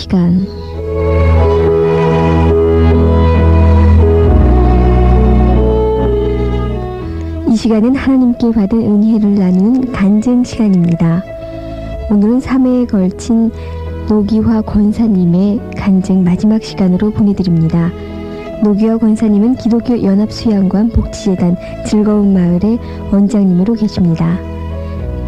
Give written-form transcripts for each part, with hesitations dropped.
시간. 이 시간은 하나님께 받은 은혜를 나누는 간증 시간입니다. 오늘은 3회에 걸친 노기화 권사님의 간증 마지막 시간으로 보내드립니다. 노기화 권사님은 기독교 연합수양관 복지재단 즐거운 마을의 원장님으로 계십니다.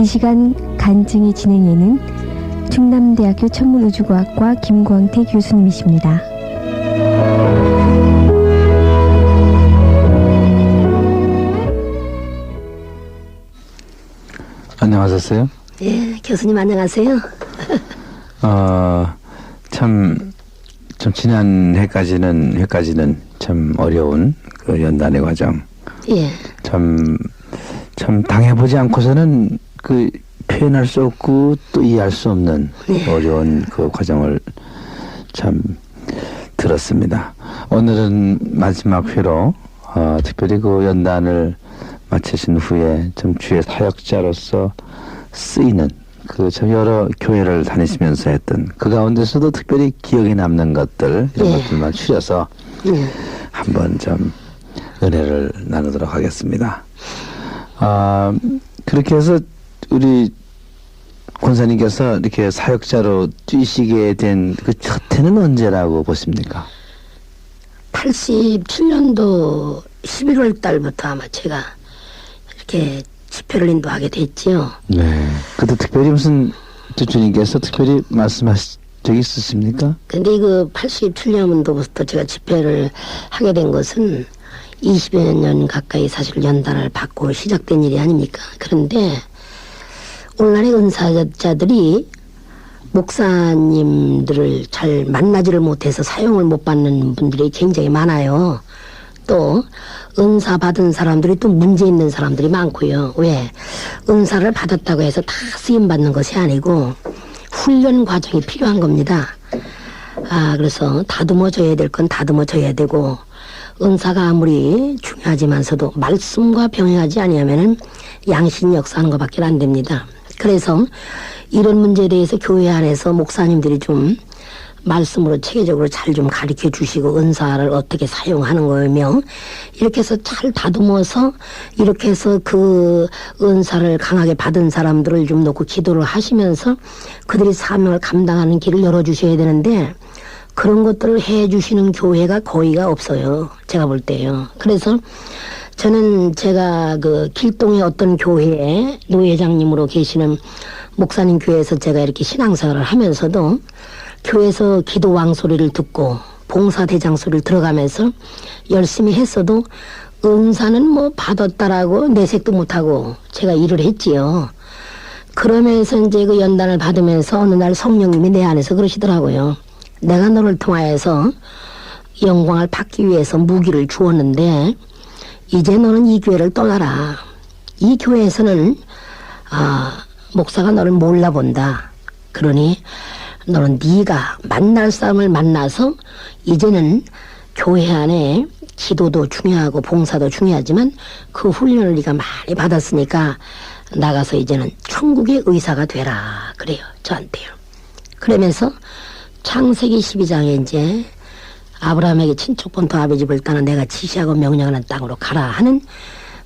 이 시간 간증의 진행에는 충남대학교 천문우주과학과 김광태 교수님이십니다. 안녕하셨어요? 예, 교수님 안녕하세요. 참 지난 회까지는 참 어려운 그 연단의 과정. 예. 참 당해보지 않고서는 그 표현할 수 없고 또 이해할 수 없는 어려운 그 과정을 참 들었습니다. 오늘은 마지막 회로 특별히 그 연단을 마치신 후에 좀 주의 사역자로서 쓰이는 그 참 여러 교회를 다니시면서 했던 그 가운데서도 특별히 기억에 남는 것들 이런 것들만 추려서 한번 좀 은혜를 나누도록 하겠습니다. 그렇게 해서 우리 권사님께서 이렇게 사역자로 뛰시게 된 그 첫 해는 언제라고 보십니까? 87년도 11월 달부터 아마 제가 이렇게 집회를 인도하게 됐지요. 네. 그때 특별히 무슨 주님께서 특별히 말씀하신 적이 있으십니까? 근데 그 87년도부터 제가 집회를 하게 된 것은 20여 년 가까이 사실 연단을 받고 시작된 일이 아닙니까? 그런데 오늘날의 은사자들이 목사님들을 잘 만나지를 못해서 사용을 못 받는 분들이 굉장히 많아요. 또 은사 받은 사람들이 또 문제 있는 사람들이 많고요. 왜? 은사를 받았다고 해서 다 쓰임 받는 것이 아니고 훈련 과정이 필요한 겁니다. 그래서 다듬어져야 될 건 다듬어져야 되고 은사가 아무리 중요하지만서도 말씀과 병행하지 아니하면은 양심 역사하는 것밖에 안 됩니다. 그래서 이런 문제에 대해서 교회 안에서 목사님들이 좀 말씀으로 체계적으로 잘 좀 가르쳐 주시고 은사를 어떻게 사용하는 거며 이렇게 해서 잘 다듬어서 이렇게 해서 그 은사를 강하게 받은 사람들을 좀 놓고 기도를 하시면서 그들이 사명을 감당하는 길을 열어주셔야 되는데 그런 것들을 해주시는 교회가 거의가 없어요. 제가 볼 때요. 그래서 저는 제가 그 길동의 어떤 교회에 노회장님으로 계시는 목사님 교회에서 제가 이렇게 신앙생활을 하면서도 교회에서 기도 왕소리를 듣고 봉사대장 소리를 들어가면서 열심히 했어도 은사는 뭐 받았다라고 내색도 못하고 제가 일을 했지요. 그러면서 이제 그 연단을 받으면서 어느 날 성령님이 내 안에서 그러시더라고요. 내가 너를 통하여서 영광을 받기 위해서 무기를 주었는데 이제 너는 이 교회를 떠나라. 이 교회에서는 목사가 너를 몰라본다. 그러니 너는 네가 만날 사람을 만나서 이제는 교회 안에 기도도 중요하고 봉사도 중요하지만 그 훈련을 네가 많이 받았으니까 나가서 이제는 천국의 의사가 되라. 그래요. 저한테요. 그러면서 창세기 12장에 이제 아브라함에게 친척 본토 아비 집을 떠나 내가 지시하고 명령하는 땅으로 가라 하는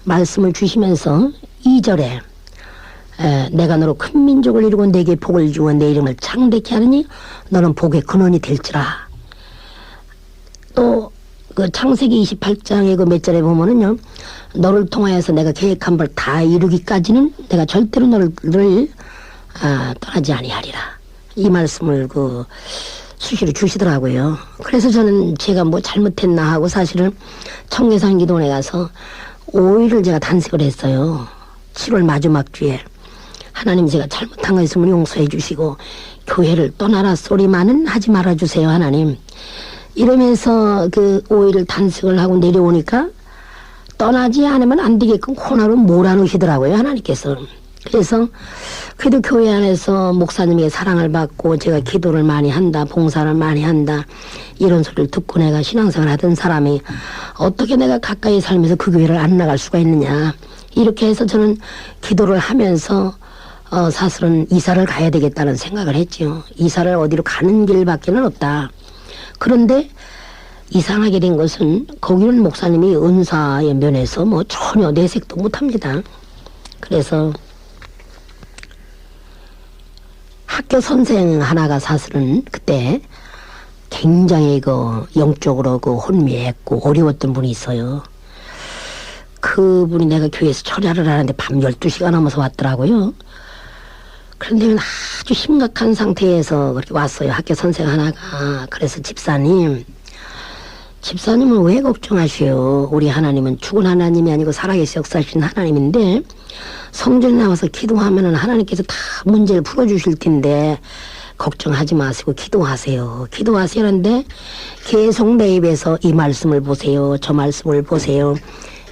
말씀을 주시면서 2절에 내가 너로 큰 민족을 이루고 내게 복을 주어 내 이름을 창대케 하느니 너는 복의 근원이 될지라. 또 그 창세기 28장의 그 몇 절에 보면은요, 너를 통하여서 내가 계획한 바를 다 이루기까지는 내가 절대로 너를 떠나지 아니하리라. 이 말씀을 그 수시로 주시더라고요. 그래서 저는 제가 뭐 잘못했나 하고 사실은 청계산 기도원에 가서 5일을 제가 단식을 했어요. 7월 마지막 주에. 하나님 제가 잘못한 거 있으면 용서해 주시고 교회를 떠나라 소리만은 하지 말아 주세요 하나님. 이러면서 그 5일을 단식을 하고 내려오니까 떠나지 않으면 안 되게끔 코너로 몰아넣으시더라고요 하나님께서. 그래서 그래도 교회 안에서 목사님의 사랑을 받고 제가 기도를 많이 한다, 봉사를 많이 한다 이런 소리를 듣고 내가 신앙생활 하던 사람이 어떻게 내가 가까이 살면서 그 교회를 안 나갈 수가 있느냐. 이렇게 해서 저는 기도를 하면서 사실은 이사를 가야 되겠다는 생각을 했죠. 이사를 어디로 가는 길밖에는 없다. 그런데 이상하게 된 것은 거기는 목사님이 은사의 면에서 뭐 전혀 내색도 못합니다. 그래서 학교 선생 하나가 사실은 그때 굉장히 영적으로 혼미했고 어려웠던 분이 있어요. 그분이 내가 교회에서 철야를 하는데 밤 12시가 넘어서 왔더라고요. 그런데 아주 심각한 상태에서 그렇게 왔어요. 학교 선생 하나가. 그래서 집사님은 왜 걱정하시오? 우리 하나님은 죽은 하나님이 아니고 살아계시 역사하신 하나님인데 성전에 나와서 기도하면은 하나님께서 다 문제를 풀어주실 텐데 걱정하지 마시고 기도하세요. 기도하세요는데 계속 내 입에서 이 말씀을 보세요. 저 말씀을 보세요.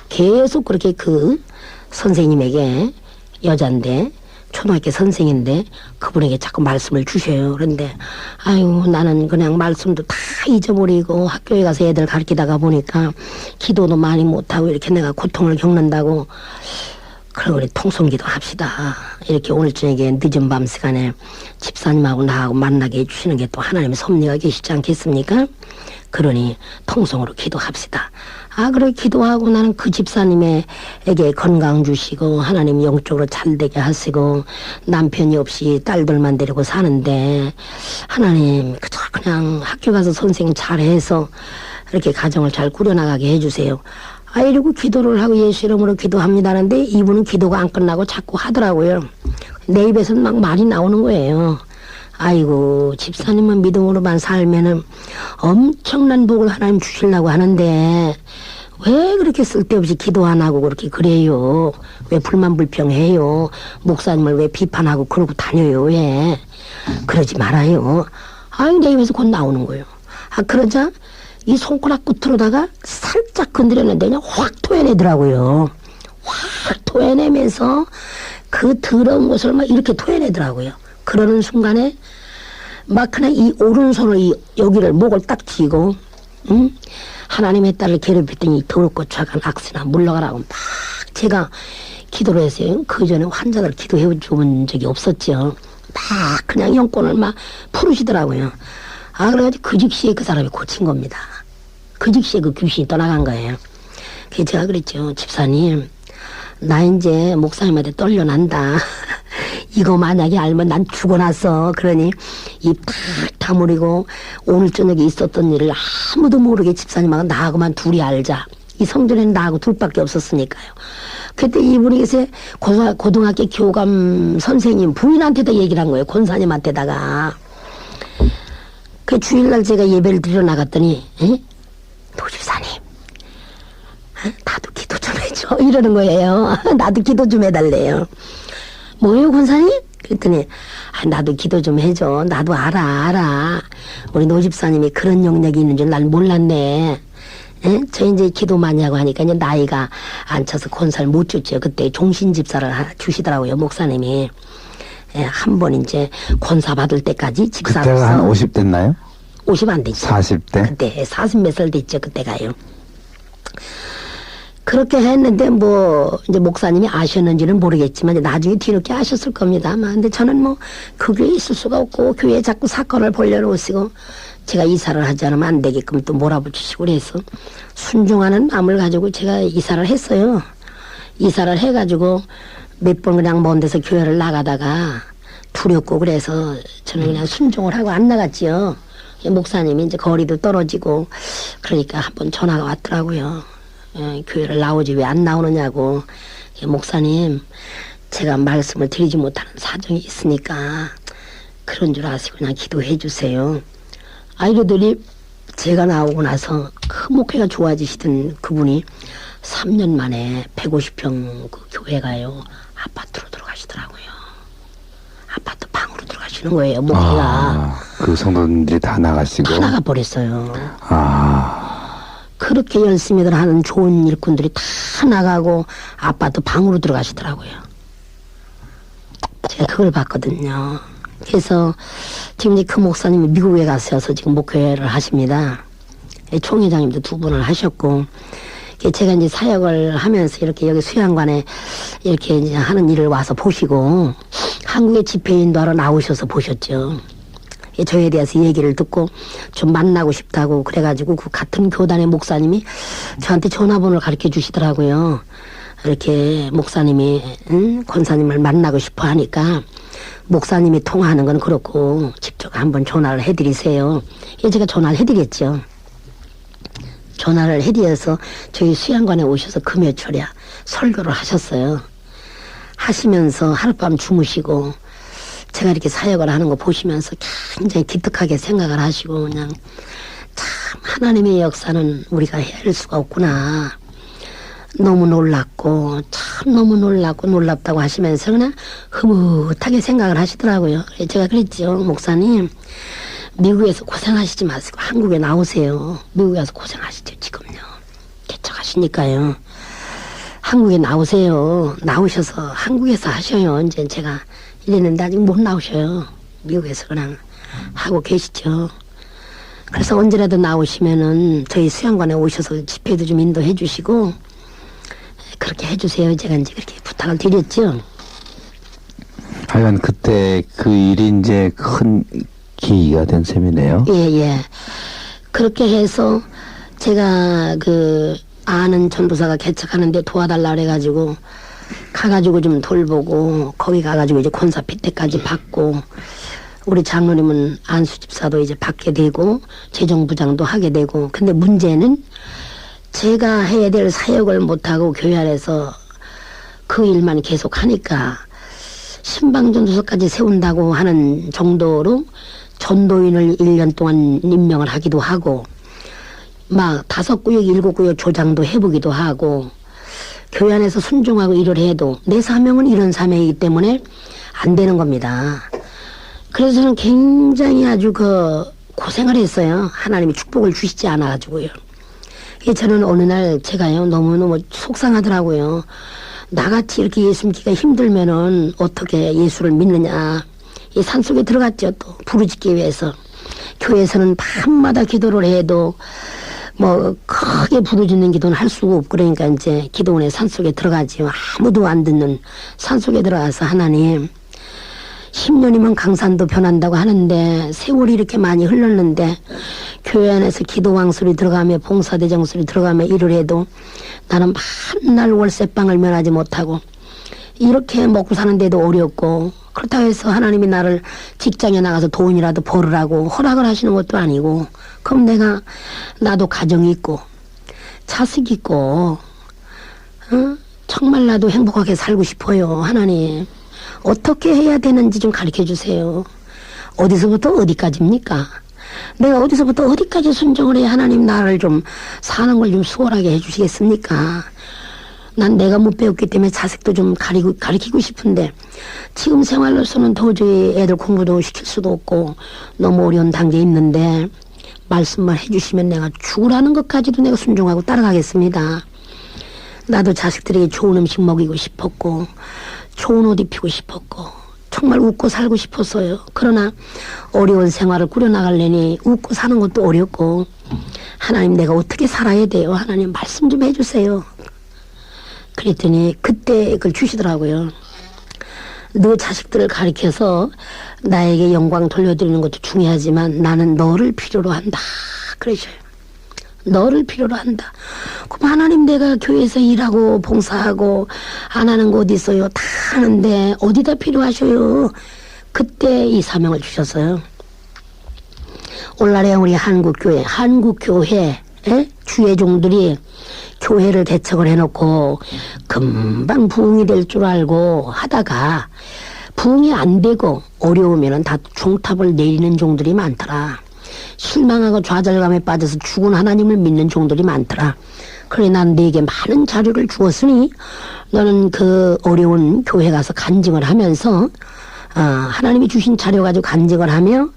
계속 그렇게 그 선생님에게 여잔데 초등학교 선생인데 그분에게 자꾸 말씀을 주셔요. 그런데 아유 나는 그냥 말씀도 다 잊어버리고 학교에 가서 애들 가르치다가 보니까 기도도 많이 못하고 이렇게 내가 고통을 겪는다고 그러고 우리 통성기도 합시다. 이렇게 오늘 저녁에 늦은 밤 시간에 집사님하고 나하고 만나게 해주시는 게 또 하나님의 섭리가 계시지 않겠습니까? 그러니 통성으로 기도합시다. 그래 기도하고 나는 그 집사님에게 건강 주시고 하나님 영적으로 잘되게 하시고 남편이 없이 딸들만 데리고 사는데 하나님 그냥 학교 가서 선생님 잘해서 이렇게 가정을 잘 꾸려나가게 해주세요. 이러고 기도를 하고 예수 이름으로 기도합니다는데 이분은 기도가 안 끝나고 자꾸 하더라고요. 내 입에서는 막 말이 나오는 거예요. 아이고 집사님은 믿음으로만 살면은 엄청난 복을 하나님 주시려고 하는데 왜 그렇게 쓸데없이 기도 안 하고 그렇게 그래요? 왜 불만불평해요? 목사님을 왜 비판하고 그러고 다녀요? 왜? 그러지 말아요. 내 입에서 곧 나오는 거예요. 그러자 이 손가락 끝으로다가 살짝 건드렸는데 그냥 확 토해내더라고요. 확 토해내면서 그 더러운 것을 막 이렇게 토해내더라고요. 그러는 순간에 막 그냥 이 오른손을 여기를 목을 딱 쥐고 하나님의 딸을 괴롭혔더니 더럽고 착한 악수나 물러가라고 막 제가 기도를 했어요. 그 전에 환자들 기도해 준 적이 없었죠. 막 그냥 영권을 막 풀으시더라고요. 그래가지고 그 즉시에 그 사람이 고친 겁니다. 그 즉시에 그 귀신이 떠나간 거예요. 그래서 제가 그랬죠. 집사님 나 이제 목사님한테 떨려난다. 이거 만약에 알면 난 죽어났어. 그러니 입 탁 다물이고 오늘 저녁에 있었던 일을 아무도 모르게 집사님하고 나하고만 둘이 알자. 이 성전에는 나하고 둘밖에 없었으니까요. 그때 이분이 계세 고등학교 교감 선생님 부인한테도 얘기를 한 거예요. 권사님한테다가. 그 주일날 제가 예배를 드리러 나갔더니 노집사님 나도 기도 좀 해줘 이러는 거예요. 나도 기도 좀 해달래요. 뭐예요 권사님? 그랬더니 나도 기도 좀 해줘. 나도 알아. 우리 노집사님이 그런 영역이 있는 줄 난 몰랐네. 저 이제 기도 많이 하고 하니까 이제 나이가 안 차서 권사를 못 줬죠. 그때 종신집사를 주시더라고요 목사님이. 한 번 이제 권사 받을 때까지 집사로서. 그때가 한 50 됐나요? 50 안 됐죠. 40대? 그때 40 몇 살 됐죠. 그때가요. 그렇게 했는데 이제 목사님이 아셨는지는 모르겠지만 나중에 뒤늦게 아셨을 겁니다. 근데 저는 그 교회에 있을 수가 없고 교회에 자꾸 사건을 벌려놓으시고 제가 이사를 하지 않으면 안 되게끔 또 몰아붙이시고 그래서 순종하는 마음을 가지고 제가 이사를 했어요. 이사를 해가지고 몇 번 그냥 먼 데서 교회를 나가다가 두렵고 그래서 저는 그냥 순종을 하고 안 나갔지요. 목사님이 이제 거리도 떨어지고 그러니까 한번 전화가 왔더라고요. 교회를 나오지 왜 안 나오느냐고. 목사님 제가 말씀을 드리지 못하는 사정이 있으니까 그런 줄 아시고 그냥 기도해 주세요. 이러더니 제가 나오고 나서 그 목회가 좋아지시던 그분이 3년 만에 150평 그 교회가요 아파트로 들어가시더라고요. 아파트 방으로 들어가시는 거예요 목회가. 그 성도님들이 다 나가시고. 다 나가버렸어요. 그렇게 열심히들 하는 좋은 일꾼들이 다 나가고 아파트 방으로 들어가시더라고요. 제가 그걸 봤거든요. 그래서 지금 이제 그 목사님이 미국에 가셔서 지금 목회를 하십니다. 총회장님도 2번을 하셨고 제가 이제 사역을 하면서 이렇게 여기 수양관에 이렇게 이제 하는 일을 와서 보시고 한국의 집회 인도하러 나오셔서 보셨죠. 저에 대해서 얘기를 듣고 좀 만나고 싶다고 그래가지고 그 같은 교단의 목사님이 저한테 전화번호를 가르쳐 주시더라고요. 이렇게 목사님이 권사님을 만나고 싶어 하니까 목사님이 통화하는 건 그렇고 직접 한번 전화를 해드리세요. 제가 전화를 해드렸죠. 전화를 해드려서 저희 수양관에 오셔서 금요철야 설교를 하셨어요. 하시면서 하룻밤 주무시고 제가 이렇게 사역을 하는 거 보시면서 굉장히 기특하게 생각을 하시고 그냥 참 하나님의 역사는 우리가 헤아릴 수가 없구나. 너무 놀랍고 참 너무 놀랍고 놀랍다고 하시면서 그냥 흐뭇하게 생각을 하시더라고요. 제가 그랬죠. 목사님 미국에서 고생하시지 마시고 한국에 나오세요. 미국에 와서 고생하시죠. 지금요. 개척하시니까요. 한국에 나오세요. 나오셔서 한국에서 하셔요. 이제 제가 이랬는데 아직 못 나오셔요. 미국에서 그냥 하고 계시죠. 그래서 언제라도 나오시면은 저희 수양관에 오셔서 집회도 좀 인도해 주시고 그렇게 해주세요. 제가 이제 그렇게 부탁을 드렸죠. 하여간 그때 그 일이 이제 큰 계기가 된 셈이네요. 예. 그렇게 해서 제가 그 아는 전도사가 개척하는데 도와달라 그래가지고 가가지고 좀 돌보고 거기 가가지고 이제 권사 핏대까지 받고 우리 장로님은 안수 집사도 이제 받게 되고 재정부장도 하게 되고 근데 문제는 제가 해야 될 사역을 못하고 교회 안에서 그 일만 계속 하니까 신방전도서까지 세운다고 하는 정도로 전도인을 1년 동안 임명을 하기도 하고 막 5구역 7구역 조장도 해보기도 하고 교회 안에서 순종하고 일을 해도 내 사명은 이런 사명이기 때문에 안 되는 겁니다. 그래서 저는 굉장히 아주 고생을 했어요. 하나님이 축복을 주시지 않아가지고요. 저는 어느 날 제가요 너무너무 속상하더라고요. 나같이 이렇게 예수 믿기가 힘들면은 어떻게 예수를 믿느냐. 이 산속에 들어갔죠. 또 부르짖기 위해서. 교회에서는 밤마다 기도를 해도 뭐 크게 부르짖는 기도는 할 수가 없고 그러니까 이제 기도원의 산속에 들어가지요. 아무도 안 듣는 산속에 들어가서 하나님 10년이면 강산도 변한다고 하는데 세월이 이렇게 많이 흘렀는데 교회 안에서 기도왕 소리 들어가며 봉사대장 소리 들어가며 일을 해도 나는 맨날 월세방을 면하지 못하고 이렇게 먹고 사는데도 어렵고 그렇다고 해서 하나님이 나를 직장에 나가서 돈이라도 벌으라고 허락을 하시는 것도 아니고 그럼 나도 가정이 있고 자식 있고 정말 나도 행복하게 살고 싶어요. 하나님 어떻게 해야 되는지 좀 가르쳐 주세요. 어디서부터 어디까지입니까? 내가 어디서부터 어디까지 순종을 해야 하나님 나를 좀 사는 걸 좀 수월하게 해주시겠습니까? 난 내가 못 배웠기 때문에 자식도 좀 가르치고 싶은데 지금 생활로서는 도저히 애들 공부도 시킬 수도 없고 너무 어려운 단계에 있는데 말씀만 해주시면 내가 죽으라는 것까지도 내가 순종하고 따라가겠습니다. 나도 자식들에게 좋은 음식 먹이고 싶었고 좋은 옷 입히고 싶었고 정말 웃고 살고 싶었어요. 그러나 어려운 생활을 꾸려나가려니 웃고 사는 것도 어렵고 하나님 내가 어떻게 살아야 돼요? 하나님 말씀 좀 해주세요. 그랬더니 그때 그걸 주시더라고요. 너 자식들을 가리켜서 나에게 영광 돌려드리는 것도 중요하지만 나는 너를 필요로 한다. 그러셔요. 너를 필요로 한다. 그럼 하나님 내가 교회에서 일하고 봉사하고 안 하는 거 어디 있어요? 다 하는데 어디다 필요하셔요? 그때 이 사명을 주셨어요. 오늘날에 우리 한국교회 주회종들이 교회를 개척을 해놓고 금방 부흥이 될 줄 알고 하다가 부흥이 안 되고 어려우면은 다 종탑을 내리는 종들이 많더라. 실망하고 좌절감에 빠져서 죽은 하나님을 믿는 종들이 많더라. 그래 난 네게 많은 자료를 주었으니 너는 그 어려운 교회 가서 간증을 하면서 하나님이 주신 자료 가지고 간증을 하며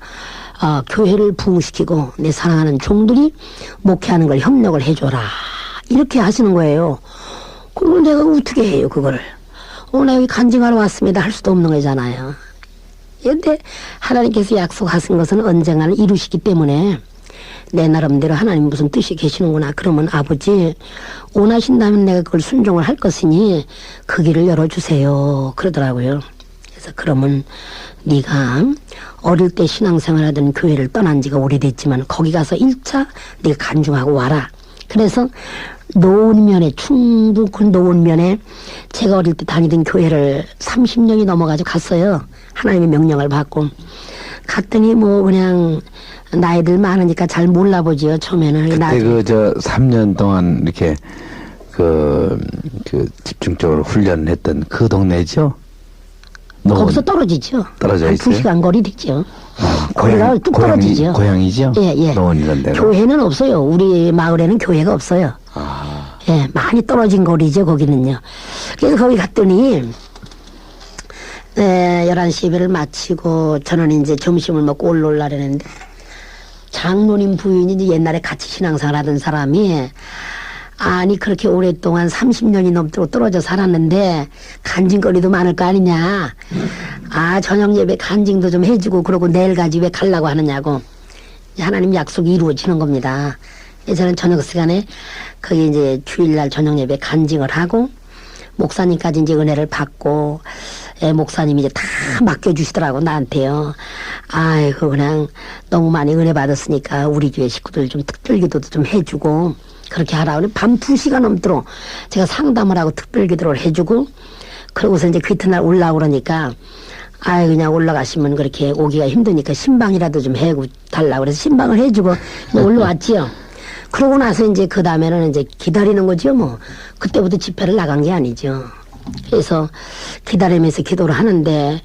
교회를 부흥시키고 내 사랑하는 종들이 목회하는 걸 협력을 해줘라. 이렇게 하시는 거예요. 그걸 내가 어떻게 해요 그거를. 오늘 여기 간증하러 왔습니다 할 수도 없는 거잖아요. 근데 하나님께서 약속하신 것은 언젠가는 이루시기 때문에 내 나름대로 하나님 무슨 뜻이 계시는구나. 그러면 아버지 원하신다면 내가 그걸 순종을 할 것이니 그 길을 열어주세요. 그러더라고요. 그래서 그러면 네가 어릴 때 신앙생활하던 교회를 떠난 지가 오래됐지만 거기 가서 1차 네가 간증하고 와라. 그래서 노원면에 충북 노원면에 제가 어릴 때 다니던 교회를 30년이 넘어가지고 갔어요. 하나님의 명령을 받고 갔더니 뭐 그냥 나이들 많으니까 잘 몰라보지요. 처음에는. 그때 그 저 3년 동안 이렇게 그 집중적으로 훈련했던 그 동네죠? 거기서 떨어지죠. 떨어져 한 있어요? 2시간 거리 됐죠. 거기가 뚝 떨어지죠. 고향이죠? 예, 예. 노원 이런 데가. 교회는 없어요. 우리 마을에는 교회가 없어요. 예, 많이 떨어진 거리죠, 거기는요. 그래서 거기 갔더니, 11시 예배를 마치고 저는 이제 점심을 먹고 올라오려는데 장로님 부인이 이제 옛날에 같이 신앙생활 하던 사람이 아니 그렇게 오랫동안 30년이 넘도록 떨어져 살았는데 간증거리도 많을 거 아니냐. 아 저녁 예배 간증도 좀 해주고 그러고 내일까지 왜 가려고 하느냐고. 하나님 약속이 이루어지는 겁니다. 저는 저녁 시간에 거기 이제 주일날 저녁 예배 간증을 하고 목사님까지 이제 은혜를 받고 목사님이 이제 다 맡겨주시더라고 나한테요. 아이고 그냥 너무 많이 은혜 받았으니까 우리 교회 식구들 좀 특별기도도 좀 해주고 그렇게 하라고 밤 2시간 넘도록 제가 상담을 하고 특별기도를 해주고 그러고서 이제 그 이튿날 올라오고 그러니까 아이 그냥 올라가시면 그렇게 오기가 힘드니까 신방이라도 좀 해고 달라고 그래서 신방을 해주고 올라왔지요. 그러고 나서 이제 그 다음에는 이제 기다리는 거죠 뭐. 그때부터 집회를 나간 게 아니죠. 그래서 기다리면서 기도를 하는데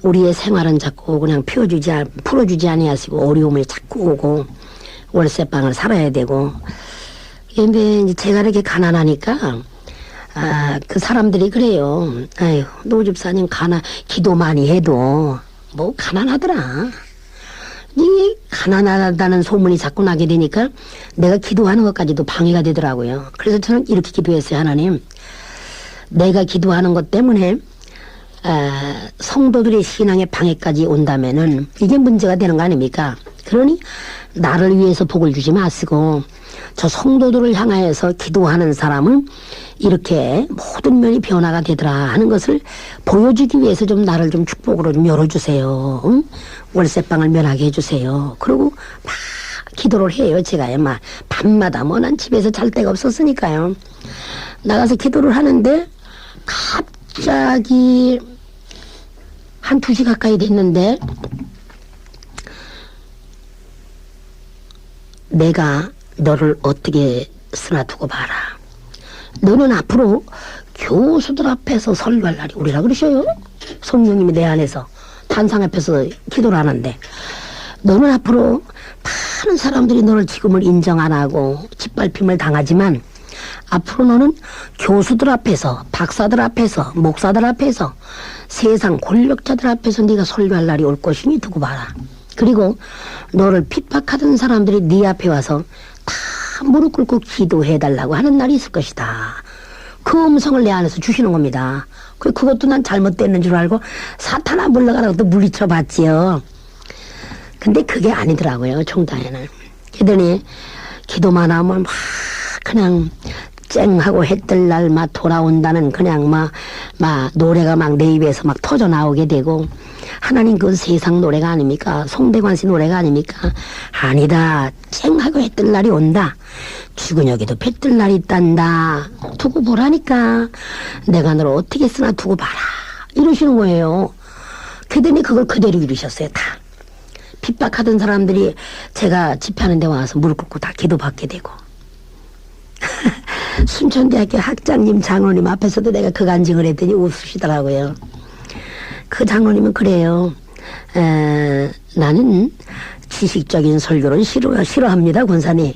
우리의 생활은 자꾸 그냥 풀어주지 아니하시고 어려움을 자꾸 오고 월세방을 살아야 되고 근데 이제 제가 이렇게 가난하니까 그 사람들이 그래요. 아유 노 집사님 기도 많이 해도 뭐 가난하더라. 이게 가난하다는 소문이 자꾸 나게 되니까 내가 기도하는 것까지도 방해가 되더라고요. 그래서 저는 이렇게 기도했어요. 하나님 내가 기도하는 것 때문에 성도들의 신앙의 방해까지 온다면은 이게 문제가 되는 거 아닙니까? 그러니 나를 위해서 복을 주지 마시고 저 성도들을 향하여서 기도하는 사람은 이렇게 모든 면이 변화가 되더라 하는 것을 보여주기 위해서 좀 나를 좀 축복으로 좀 열어주세요. 응? 월세방을 면하게 해주세요. 그리고 막 기도를 해요. 제가 막 밤마다 뭐 난 집에서 잘 데가 없었으니까요. 나가서 기도를 하는데 갑자기 한 2시 가까이 됐는데 내가 너를 어떻게 쓰나두고 봐라. 너는 앞으로 교수들 앞에서 설교할 날이 오리라 그러셔요. 성령님이 내 안에서 단상 앞에서 기도를 하는데 너는 앞으로 많은 사람들이 너를 지금을 인정 안 하고 짓밟힘을 당하지만 앞으로 너는 교수들 앞에서 박사들 앞에서 목사들 앞에서 세상 권력자들 앞에서 네가 설교할 날이 올 것이니 두고 봐라. 그리고 너를 핍박하던 사람들이 네 앞에 와서 다 무릎 꿇고 기도해달라고 하는 날이 있을 것이다. 그 음성을 내 안에서 주시는 겁니다. 그것도 난 잘못됐는 줄 알고 사탄아 물러가라고 또 물리쳐 봤지요. 근데 그게 아니더라고요. 종단에는. 그러더니 기도만 하면 막 그냥 쨍하고 해 뜰 날 막 돌아온다는 그냥 막 노래가 막 내 입에서 막 터져 나오게 되고 하나님 그건 세상 노래가 아닙니까? 송대관 씨 노래가 아닙니까? 아니다. 쨍하고 해 뜰 날이 온다. 죽은 여기도 배 뜰 날이 있단다. 두고 보라니까. 내가 너를 어떻게 쓰나 두고 봐라. 이러시는 거예요. 그더니 그걸 그대로 이루셨어요. 다. 핍박하던 사람들이 제가 집회하는 데 와서 무릎 꿇고 다 기도받게 되고 순천대학교 학장님 장로님 앞에서도 내가 그 간증을 했더니 웃으시더라고요. 그 장로님은 그래요. 나는 지식적인 설교를 싫어합니다. 권사님.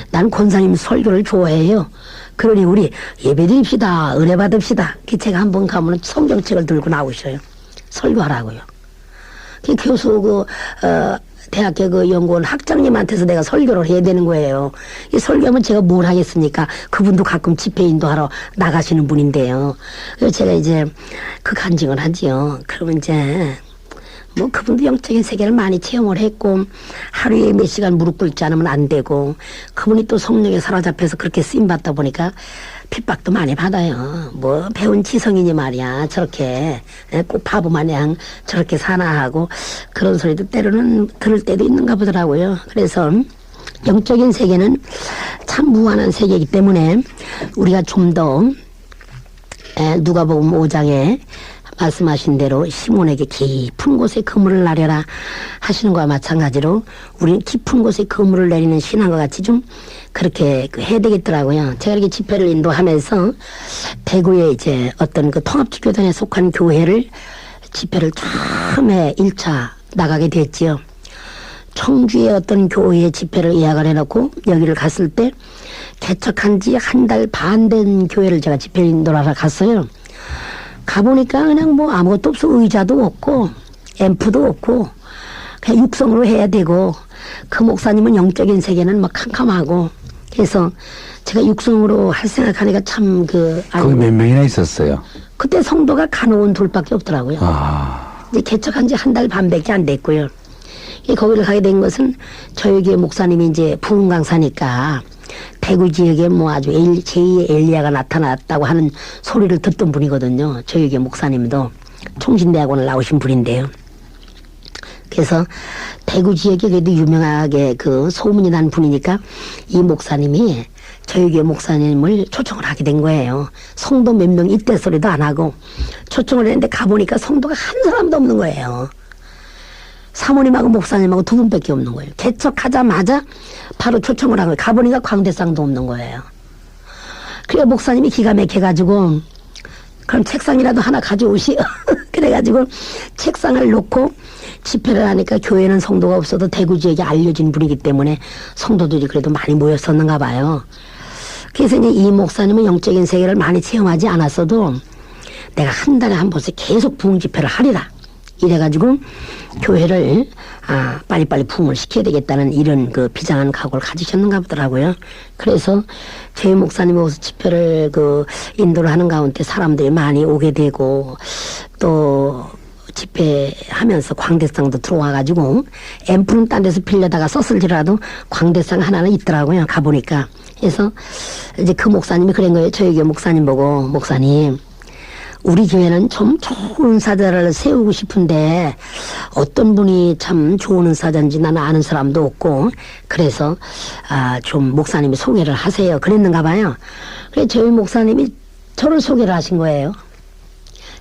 난 권사님 설교를 좋아해요. 그러니 우리 예배드립시다. 은혜 받읍시다. 제가 한번 가면 성경책을 들고 나오셔요. 설교하라고요. 그 교수 대학교 그 연구원 학장님한테서 내가 설교를 해야 되는 거예요. 이 설교하면 제가 뭘 하겠습니까? 그분도 가끔 집회 인도하러 나가시는 분인데요. 그래서 제가 이제 그 간증을 하지요. 그러면 이제 뭐 그분도 영적인 세계를 많이 체험을 했고 하루에 몇 시간 무릎 꿇지 않으면 안 되고 그분이 또 성령에 사로잡혀서 그렇게 쓰임 받다 보니까 핍박도 많이 받아요. 뭐 배운 지성이니 말이야 저렇게 꼭 바보 마냥 저렇게 사나 하고 그런 소리도 때로는 들을 때도 있는가 보더라고요. 그래서 영적인 세계는 참 무한한 세계이기 때문에 우리가 좀 더 누가복음 5장에 말씀하신 대로 시몬에게 깊은 곳에 그물을 나려라 하시는 것과 마찬가지로 우리는 깊은 곳에 그물을 내리는 신앙과 같이 좀 그렇게 해야 되겠더라고요. 제가 이렇게 집회를 인도하면서 대구에 이제 어떤 그 통합지교단에 속한 교회를 집회를 처음에 1차 나가게 됐지요. 청주의 어떤 교회에 집회를 예약을 해놓고 여기를 갔을 때 개척한 지 한 달 반 된 교회를 제가 집회 인도하러 갔어요. 가보니까 그냥 뭐 아무것도 없어. 의자도 없고 앰프도 없고 그냥 육성으로 해야 되고 그 목사님은 영적인 세계는 막 캄캄하고 그래서 제가 육성으로 할 생각하니까 참 거기 몇 명이나 있었어요? 그때 성도가 간호원 둘밖에 없더라고요. 이제 개척한 지 한 달 반밖에 안 됐고요. 거기를 가게 된 것은 저희 교회 목사님이 이제 부흥 강사니까 대구 지역에 뭐 아주 제2의 엘리야가 나타났다고 하는 소리를 듣던 분이거든요. 저희 교회 목사님도 총신대학원을 나오신 분인데요. 그래서 대구 지역에 그래도 유명하게 그 소문이 난 분이니까 이 목사님이 저희 교회 목사님을 초청을 하게 된 거예요. 성도 몇 명 이때 소리도 안 하고 초청을 했는데 가보니까 성도가 한 사람도 없는 거예요. 사모님하고 목사님하고 두 분밖에 없는 거예요. 개척하자마자 바로 초청을 한 거예요. 가보니까 광대상도 없는 거예요. 그래 목사님이 기가 막혀가지고 그럼 책상이라도 하나 가져오시오. 그래가지고 책상을 놓고 집회를 하니까 교회는 성도가 없어도 대구 지역에 알려진 분이기 때문에 성도들이 그래도 많이 모였었는가 봐요. 그래서 이제 이 목사님은 영적인 세계를 많이 체험하지 않았어도 내가 한 달에 한 번씩 계속 부흥 집회를 하리라. 이래가지고 교회를 빨리빨리 부흥을 시켜야 되겠다는 이런 그 비장한 각오를 가지셨는가 보더라고요. 그래서 저희 목사님이 오서 집회를 인도를 하는 가운데 사람들이 많이 오게 되고 또 집회하면서 광대상도 들어와가지고 앰프는 딴 데서 빌려다가 썼을지라도 광대상 하나는 있더라고요. 가보니까. 그래서 이제 그 목사님이 그런 거예요. 저희 교회 목사님 보고 목사님 우리 교회는 좀 좋은 사자를 세우고 싶은데 어떤 분이 참 좋은 사자인지 나는 아는 사람도 없고 그래서 좀 목사님이 소개를 하세요. 그랬는가 봐요. 그래서 저희 목사님이 저를 소개를 하신 거예요.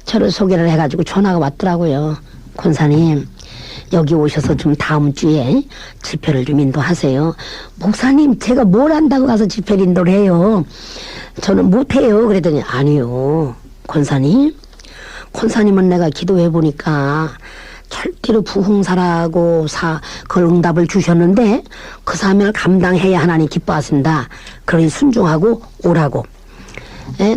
저를 소개를 해가지고 전화가 왔더라고요. 권사님 여기 오셔서 좀 다음 주에 집회를 좀 인도하세요. 목사님 제가 뭘 안다고 가서 집회를 인도를 해요. 저는 못해요. 그랬더니 아니요. 권사님은 내가 기도해 보니까 절대로 부흥사라고 그 응답을 주셨는데 그 사명을 감당해야 하나님 기뻐하신다. 그러니 순종하고 오라고.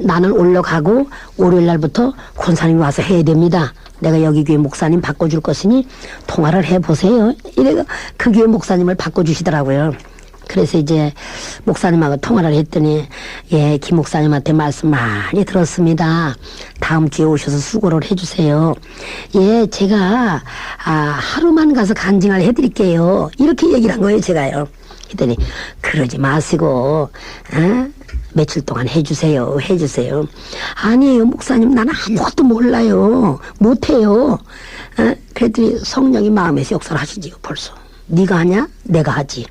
나는 올라가고 월요일 날부터 권사님이 와서 해야 됩니다. 내가 여기 교회 목사님 바꿔줄 것이니 통화를 해보세요. 이래가 그 교회 목사님을 바꿔주시더라고요. 그래서 이제 목사님하고 통화를 했더니 예, 김 목사님한테 말씀 많이 들었습니다. 다음 주에 오셔서 수고를 해주세요. 예, 제가 하루만 가서 간증을 해드릴게요. 이렇게 얘기를 한 거예요, 제가요. 했더니 그러지 마시고 며칠 동안 해주세요. 아니에요, 목사님. 나는 아무것도 몰라요. 못해요. 그랬더니 성령이 마음에서 역사를 하시지요, 벌써. 네가 하냐? 내가 하지.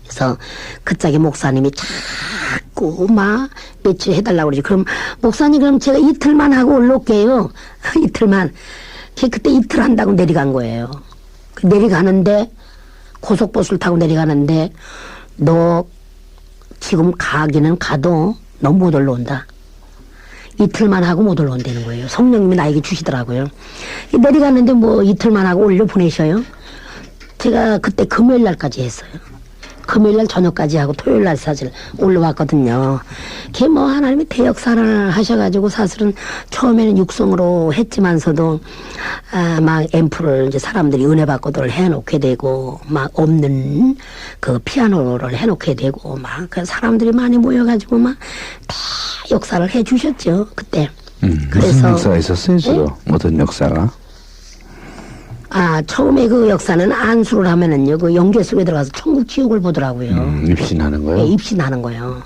그래서 그짝에 목사님이 자꾸 막 며칠 해달라고 그러지. 그럼 목사님 그럼 제가 이틀만 하고 올라올게요. 이틀만. 그때 이틀 한다고 내려간 거예요. 내려가는데 고속버스를 타고 내려가는데 너 지금 가기는 가도 너 못 올라온다. 이틀만 하고 못 올라온다는 거예요. 성령님이 나에게 주시더라고요. 내려가는데 뭐 이틀만 하고 올려 보내셔요. 제가 그때 금요일 날까지 했어요. 금요일날 저녁까지 하고 토요일날 사실 올라왔거든요. 그게 뭐 하나님이 대역사를 하셔가지고 사실은 처음에는 육성으로 했지만서도 막 앰프를 이제 사람들이 은혜 받고들 해놓게 되고 막 없는 그 피아노를 해놓게 되고 막 그 사람들이 많이 모여가지고 막 다 역사를 해주셨죠 그때. 무슨 역사가 있었어요 주로? 네? 어떤 역사가? 처음에 그 역사는 안수를 하면은요, 그 영계 속에 들어가서 천국 지옥을 보더라고요. 입신하는 거요? 네, 입신하는 거요.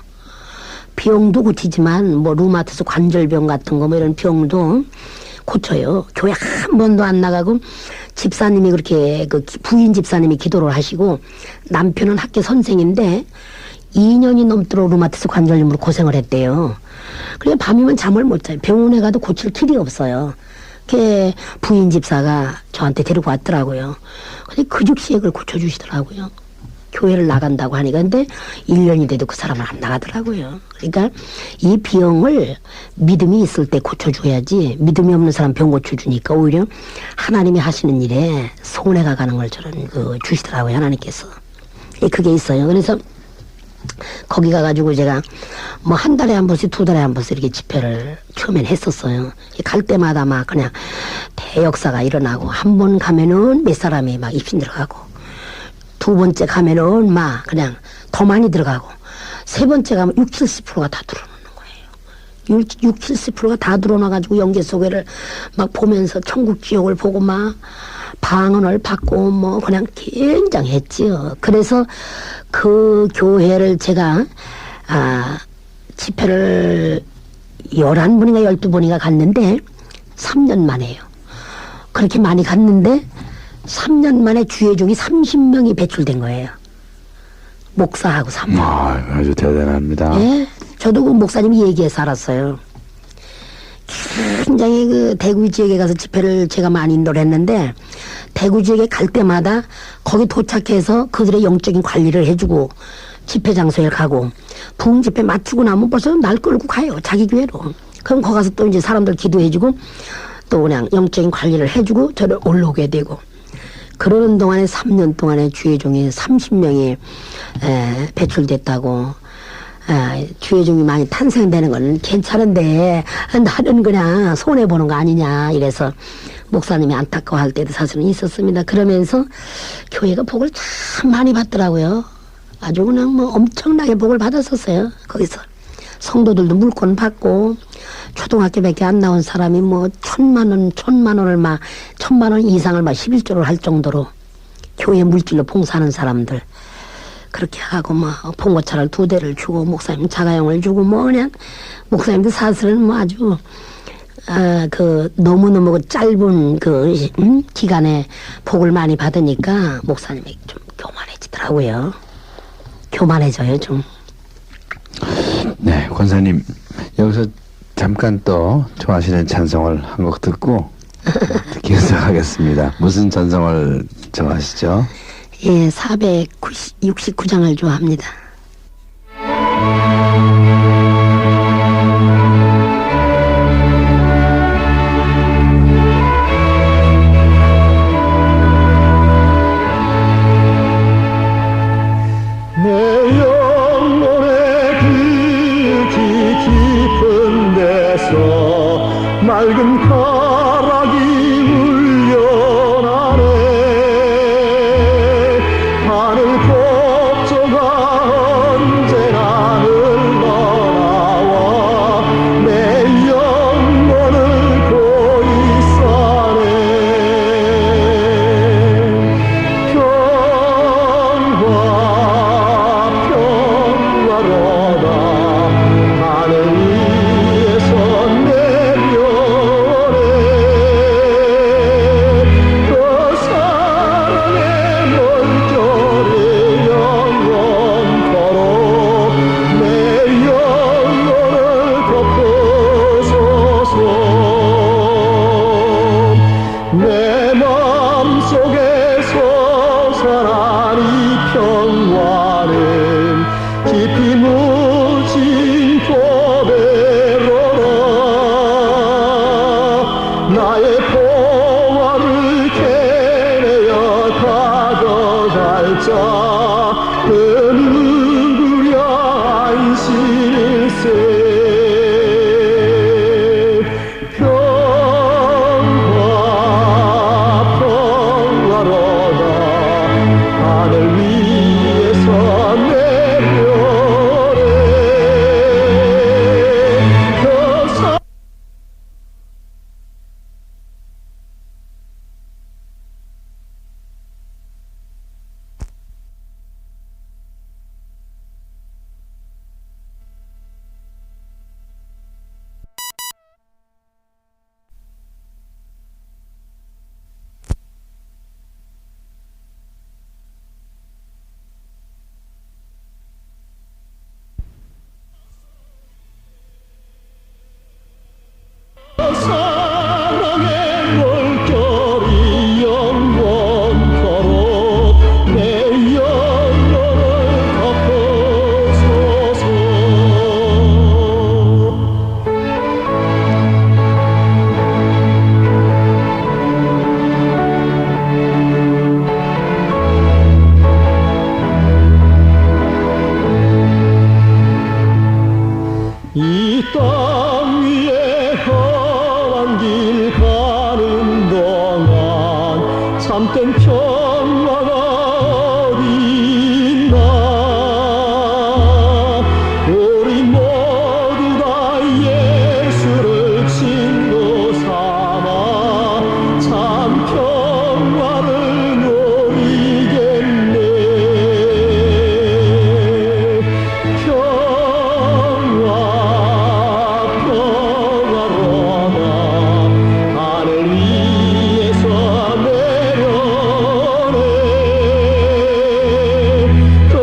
병도 고치지만, 뭐, 루마티스 관절병 같은 거, 뭐 이런 병도 고쳐요. 교회 한 번도 안 나가고, 집사님이 그렇게, 부인 집사님이 기도를 하시고, 남편은 학교 선생인데, 2년이 넘도록 루마티스 관절염으로 고생을 했대요. 그래, 밤이면 잠을 못 자요. 병원에 가도 고칠 길이 없어요. 그 부인 집사가 저한테 데리고 왔더라고요. 근데 그 즉시에 그걸 고쳐주시더라고요. 교회를 나간다고 하니까. 근데 1년이 돼도 그 사람은 안 나가더라고요. 그러니까 이 병을 믿음이 있을 때 고쳐줘야지, 믿음이 없는 사람 병 고쳐주니까 오히려 하나님이 하시는 일에 손해가 가는 걸 저는 주시더라고요, 하나님께서. 그게 있어요. 그래서 거기 가가지고 제가 뭐 한 달에 한 번씩, 2달에 한 번씩 이렇게 집회를 처음엔 했었어요. 갈 때마다 막 그냥 대역사가 일어나고, 한 번 가면은 몇 사람이 막 입신 들어가고, 2번째 가면은 막 그냥 더 많이 들어가고, 3번째 가면 60~70%가 다 들어오는 거예요. 60~70%가 다 들어와가지고 영계 소개를 막 보면서 천국 지옥을 보고 막 방언을 받고 뭐 그냥 굉장했지요. 그래서 그 교회를 제가 집회를 11번인가 12번인가 갔는데 3년 만에요. 그렇게 많이 갔는데 3년 만에 주회종이 30명이 배출된 거예요. 목사하고 3명. 아주 대단합니다. 예, 저도 그 목사님이 얘기해서 알았어요. 굉장히 그 대구 지역에 가서 집회를 제가 많이 인도를 했는데, 대구 지역에 갈 때마다 거기 도착해서 그들의 영적인 관리를 해주고 집회 장소에 가고, 부흥 집회 마치고 나면 벌써 날 끌고 가요, 자기 교회로. 그럼 거기 가서 또 이제 사람들 기도해주고 또 그냥 영적인 관리를 해주고 저를 올라오게 되고, 그러는 동안에 3년 동안에 주회종이 30명이 배출됐다고. 주회종이 많이 탄생되는 건 괜찮은데 나는 그냥 손해보는 거 아니냐 이래서 목사님이 안타까워할 때도 사실은 있었습니다. 그러면서 교회가 복을 참 많이 받더라고요. 아주 그냥 뭐 엄청나게 복을 받았었어요. 거기서 성도들도 물건 받고, 초등학교밖에 안 나온 사람이 뭐 1,000만 원 이상을 막 11조를 할 정도로 교회 물질로 봉사하는 사람들 그렇게 하고, 뭐 봉고차를 2대를 주고 목사님 자가용을 주고, 뭐 그냥 목사님도 사실은 뭐 아주 너무너무 그 짧은 기간에 복을 많이 받으니까 목사님이 좀 교만해지더라고요. 교만해져요 좀. 네, 권사님 여기서 잠깐 또 좋아하시는 찬송을 한 곡 듣고 계속하겠습니다. 무슨 찬송을 좋아하시죠? 예, 469장을 좋아합니다. 내 영혼의 깊은 데서 맑은 가락이 울려나네. 하늘 폭조가 언제나 흘러나와 내 영혼을 보이사네. 평화로다 하늘 위에서 내려오네. 그 사랑의 물결이 영원토록 내 영혼을 덮어서서 내 마음속에 솟아난 이 평화는 깊이 묻힌 보배로라. 나의 포화를 캐내어 가져갈 자 그 누구랴 안심일세. 평화로다 하늘 위에서 내려오네. 그 이 땅 위에 험한 길 가는 동안 참된 평화가 어디 있나. 우리 모두 다 예수를 친구 삼아 참 평화를 누리겠네. 평화로다 하늘 위에서 내려오네. 그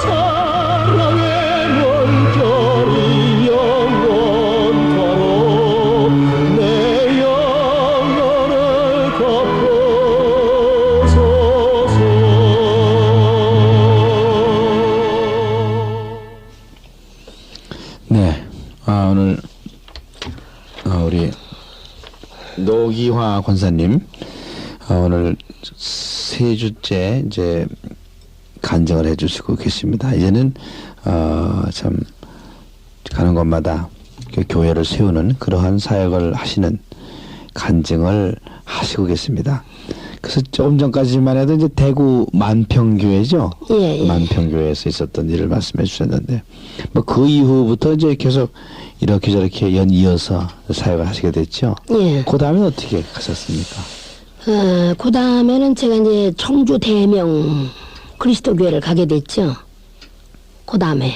사랑의 물결이 영원토록 내 영혼을 덮어소서. 네, 오늘 우리 노기화 권사님 오늘 세 주째 이제 간증을 해주시고 계십니다. 이제는 참 가는 곳마다 교회를 세우는 그러한 사역을 하시는 간증을 하시고 계십니다. 그래서 조금 전까지만 해도 이제 대구 만평교회죠. 예, 예. 만평교회에서 있었던 일을 말씀해 주셨는데, 뭐 그 이후부터 이제 계속 이렇게 저렇게 연이어서 사역을 하시게 됐죠. 예. 그 다음에 어떻게 가셨습니까? 그 다음에는 제가 이제 청주 대명 그리스도교회를 가게 됐죠. 그 다음에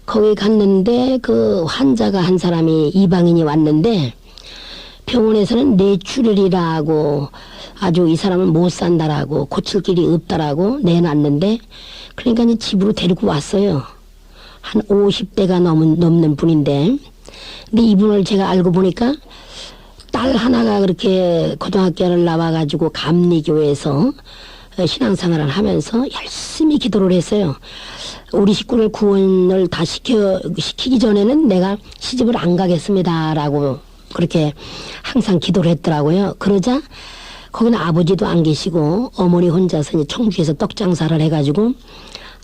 거기 갔는데 그 환자가 한 사람이 이방인이 왔는데 병원에서는 뇌출혈이라고 아주 이 사람은 못 산다라고 고칠 길이 없다라고 내놨는데, 그러니까 이제 집으로 데리고 왔어요. 한 50대가 넘는 분인데, 근데 이분을 제가 알고 보니까 딸 하나가 그렇게 고등학교를 나와가지고 감리교회에서 신앙생활을 하면서 열심히 기도를 했어요. 우리 식구를 구원을 다 시키기 전에는 내가 시집을 안 가겠습니다라고 그렇게 항상 기도를 했더라고요. 그러자 거기는 아버지도 안 계시고 어머니 혼자서 이제 청주에서 떡장사를 해가지고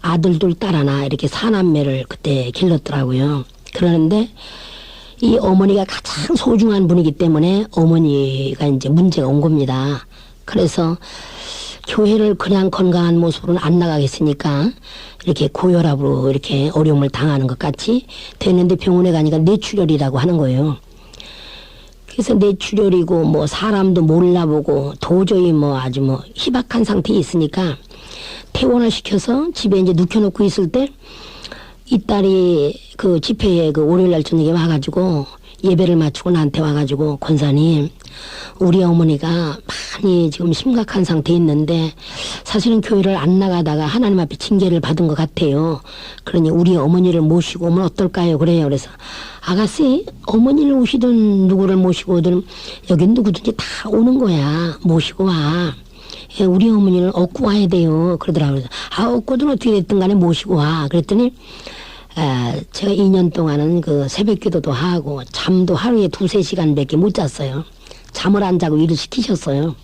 아들 둘 딸 하나 이렇게 사남매를 그때 길렀더라고요. 그러는데 이 어머니가 가장 소중한 분이기 때문에 어머니가 이제 문제가 온 겁니다. 그래서 교회를 그냥 건강한 모습으로는 안 나가겠으니까 이렇게 고혈압으로 이렇게 어려움을 당하는 것 같이 됐는데 병원에 가니까 뇌출혈이라고 하는 거예요. 그래서 뇌출혈이고 뭐 사람도 몰라보고 도저히 뭐 아주 뭐 희박한 상태에 있으니까 퇴원을 시켜서 집에 이제 눕혀놓고 있을 때 이 딸이 그 집회에 그 월요일날 저녁에 와가지고 예배를 마치고 나한테 와가지고 권사님, 우리 어머니가 많이 지금 심각한 상태에 있는데 사실은 교회를 안 나가다가 하나님 앞에 징계를 받은 것 같아요. 그러니 우리 어머니를 모시고 오면 어떨까요? 그래요. 그래서 아가씨, 어머니를 오시든 누구를 모시고 오든 여긴 누구든지 다 오는 거야. 모시고 와. 예, 우리 어머니를 얻고 와야 돼요. 그러더라고요. 얻고든 어떻게 됐든 간에 모시고 와. 그랬더니 제가 2년 동안은 그 새벽 기도도 하고 잠도 하루에 2-3시간밖에 못 잤어요. 잠을 안 자고 일을 시키셨어요.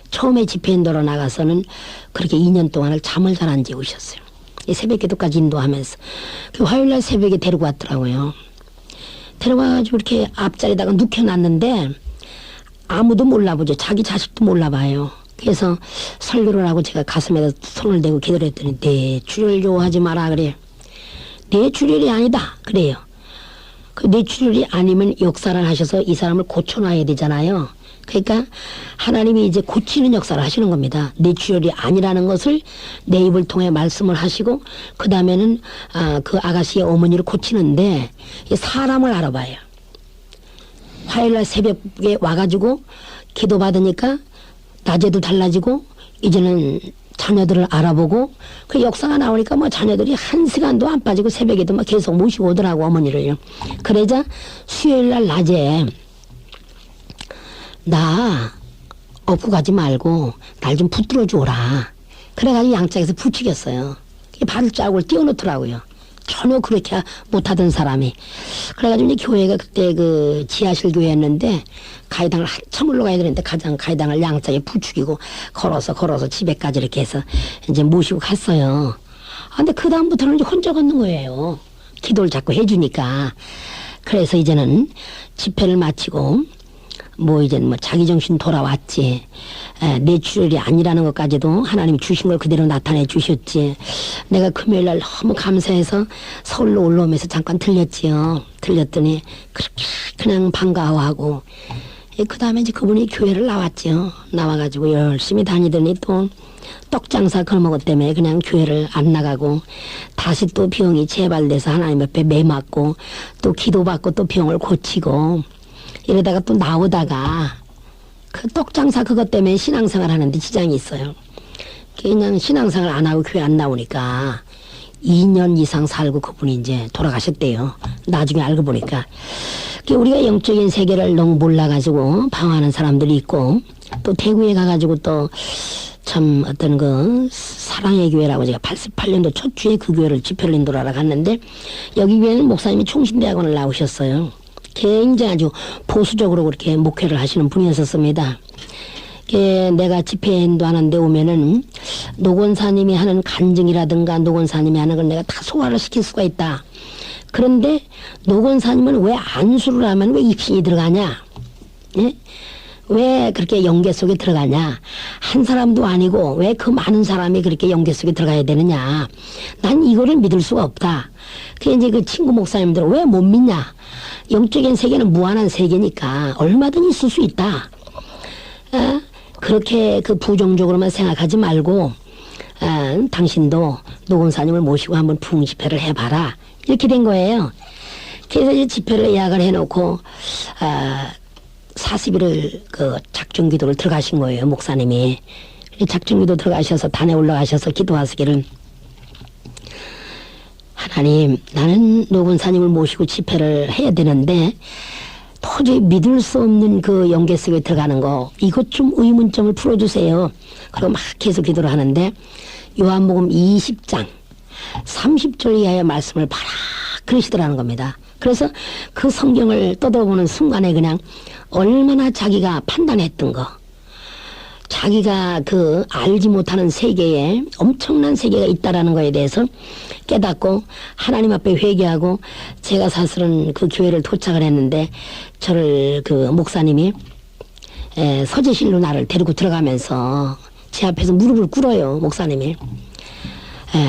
처음에 집회인도로 나가서는 그렇게 2년 동안을 잠을 잘 안 재우셨어요. 새벽 기도까지 인도하면서. 그 화요일날 새벽에 데리고 왔더라고요. 데려와가지고 이렇게 앞자리에다가 눕혀놨는데 아무도 몰라보죠. 자기 자식도 몰라봐요. 그래서 설교를 하고 제가 가슴에다 손을 대고 기도를 했더니 뇌출혈 좋아하지 마라 그래요. 뇌출혈이 아니다 그래요. 그 뇌출혈이 아니면 역사를 하셔서 이 사람을 고쳐놔야 되잖아요. 그러니까 하나님이 이제 고치는 역사를 하시는 겁니다. 뇌출혈이 아니라는 것을 내 입을 통해 말씀을 하시고 그 다음에는 그 아가씨의 어머니를 고치는데 사람을 알아봐요. 화요일날 새벽에 와가지고 기도받으니까 낮에도 달라지고 이제는 자녀들을 알아보고 그 역사가 나오니까 뭐 자녀들이 1시간도 안 빠지고 새벽에도 막 계속 모시고 오더라고 어머니를요. 그러자 수요일날 낮에 나 업고 가지 말고 날 좀 붙들어 주어라. 그래가지고 양짝에서 부추겼어요. 발자국을 띄워놓더라고요. 전혀 그렇게 못하던 사람이. 그래가지고 이제 교회가 그때 그 지하실 교회였는데 가이당을 한참 올라가야 되는데 가이당을 양짝에 부추기고 걸어서 집에까지 이렇게 해서 이제 모시고 갔어요. 근데 그 다음부터는 이제 혼자 걷는 거예요. 기도를 자꾸 해주니까. 그래서 이제는 집회를 마치고 뭐 이제 뭐 자기 정신 돌아왔지. 뇌출혈이 아니라는 것까지도 하나님 주신 걸 그대로 나타내 주셨지. 내가 금요일 날 너무 감사해서 서울로 올라오면서 잠깐 들렸지요. 들렸더니 그렇게 그냥 반가워하고 그 다음에 이제 그분이 교회를 나왔지요. 나와가지고 열심히 다니더니 또 떡장사 걸먹었 때문에 그냥 교회를 안 나가고 다시 또 병이 재발돼서 하나님 앞에 매맞고 또 기도받고 또 병을 고치고 이러다가 또 나오다가 그 떡장사 그것 때문에 신앙생활 하는데 지장이 있어요. 그냥 신앙생활 안 하고 교회 안 나오니까 2년 이상 살고 그분이 이제 돌아가셨대요. 나중에 알고 보니까. 우리가 영적인 세계를 너무 몰라가지고 방황하는 사람들이 있고 또 대구에 가가지고 또 참 어떤 그 사랑의 교회라고 제가 88년도 첫 주에 그 교회를 집회를 인도하러 갔는데 여기 교회는 목사님이 총신대학원을 나오셨어요. 굉장히 아주 보수적으로 그렇게 목회를 하시는 분이었었습니다. 내가 집회 인도하는 데 오면은 노건사님이 하는 간증이라든가 노건사님이 하는 걸 내가 다 소화를 시킬 수가 있다. 그런데 노건사님은 왜 안수를 하면 왜 입신이 들어가냐? 예? 왜 그렇게 영계 속에 들어가냐? 한 사람도 아니고 왜 그 많은 사람이 그렇게 영계 속에 들어가야 되느냐? 난 이거를 믿을 수가 없다. 그게 이제 그 친구 목사님들은 왜 못 믿냐? 영적인 세계는 무한한 세계니까 얼마든 있을 수 있다. 그렇게 그 부정적으로만 생각하지 말고 당신도 노건사님을 모시고 한번 부흥 집회를 해봐라. 이렇게 된 거예요. 그래서 이제 집회를 예약을 해놓고 40일을 그 작정기도를 들어가신 거예요. 목사님이. 작정기도 들어가셔서 단에 올라가셔서 기도하시기를 하나님 나는 노건사님을 모시고 집회를 해야 되는데 도저히 믿을 수 없는 그 영계 속에 들어가는 거 이것 좀 의문점을 풀어주세요. 그리고 막 계속 기도를 하는데 요한복음 20장 30절 이하의 말씀을 봐라 그러시더라는 겁니다. 그래서 그 성경을 떠들어보는 순간에 그냥 얼마나 자기가 판단했던 거 자기가 그 알지 못하는 세계에 엄청난 세계가 있다라는 거에 대해서 깨닫고 하나님 앞에 회개하고 제가 사실은 그 교회를 도착을 했는데 저를 그 목사님이 서재실로 나를 데리고 들어가면서 제 앞에서 무릎을 꿇어요. 목사님이.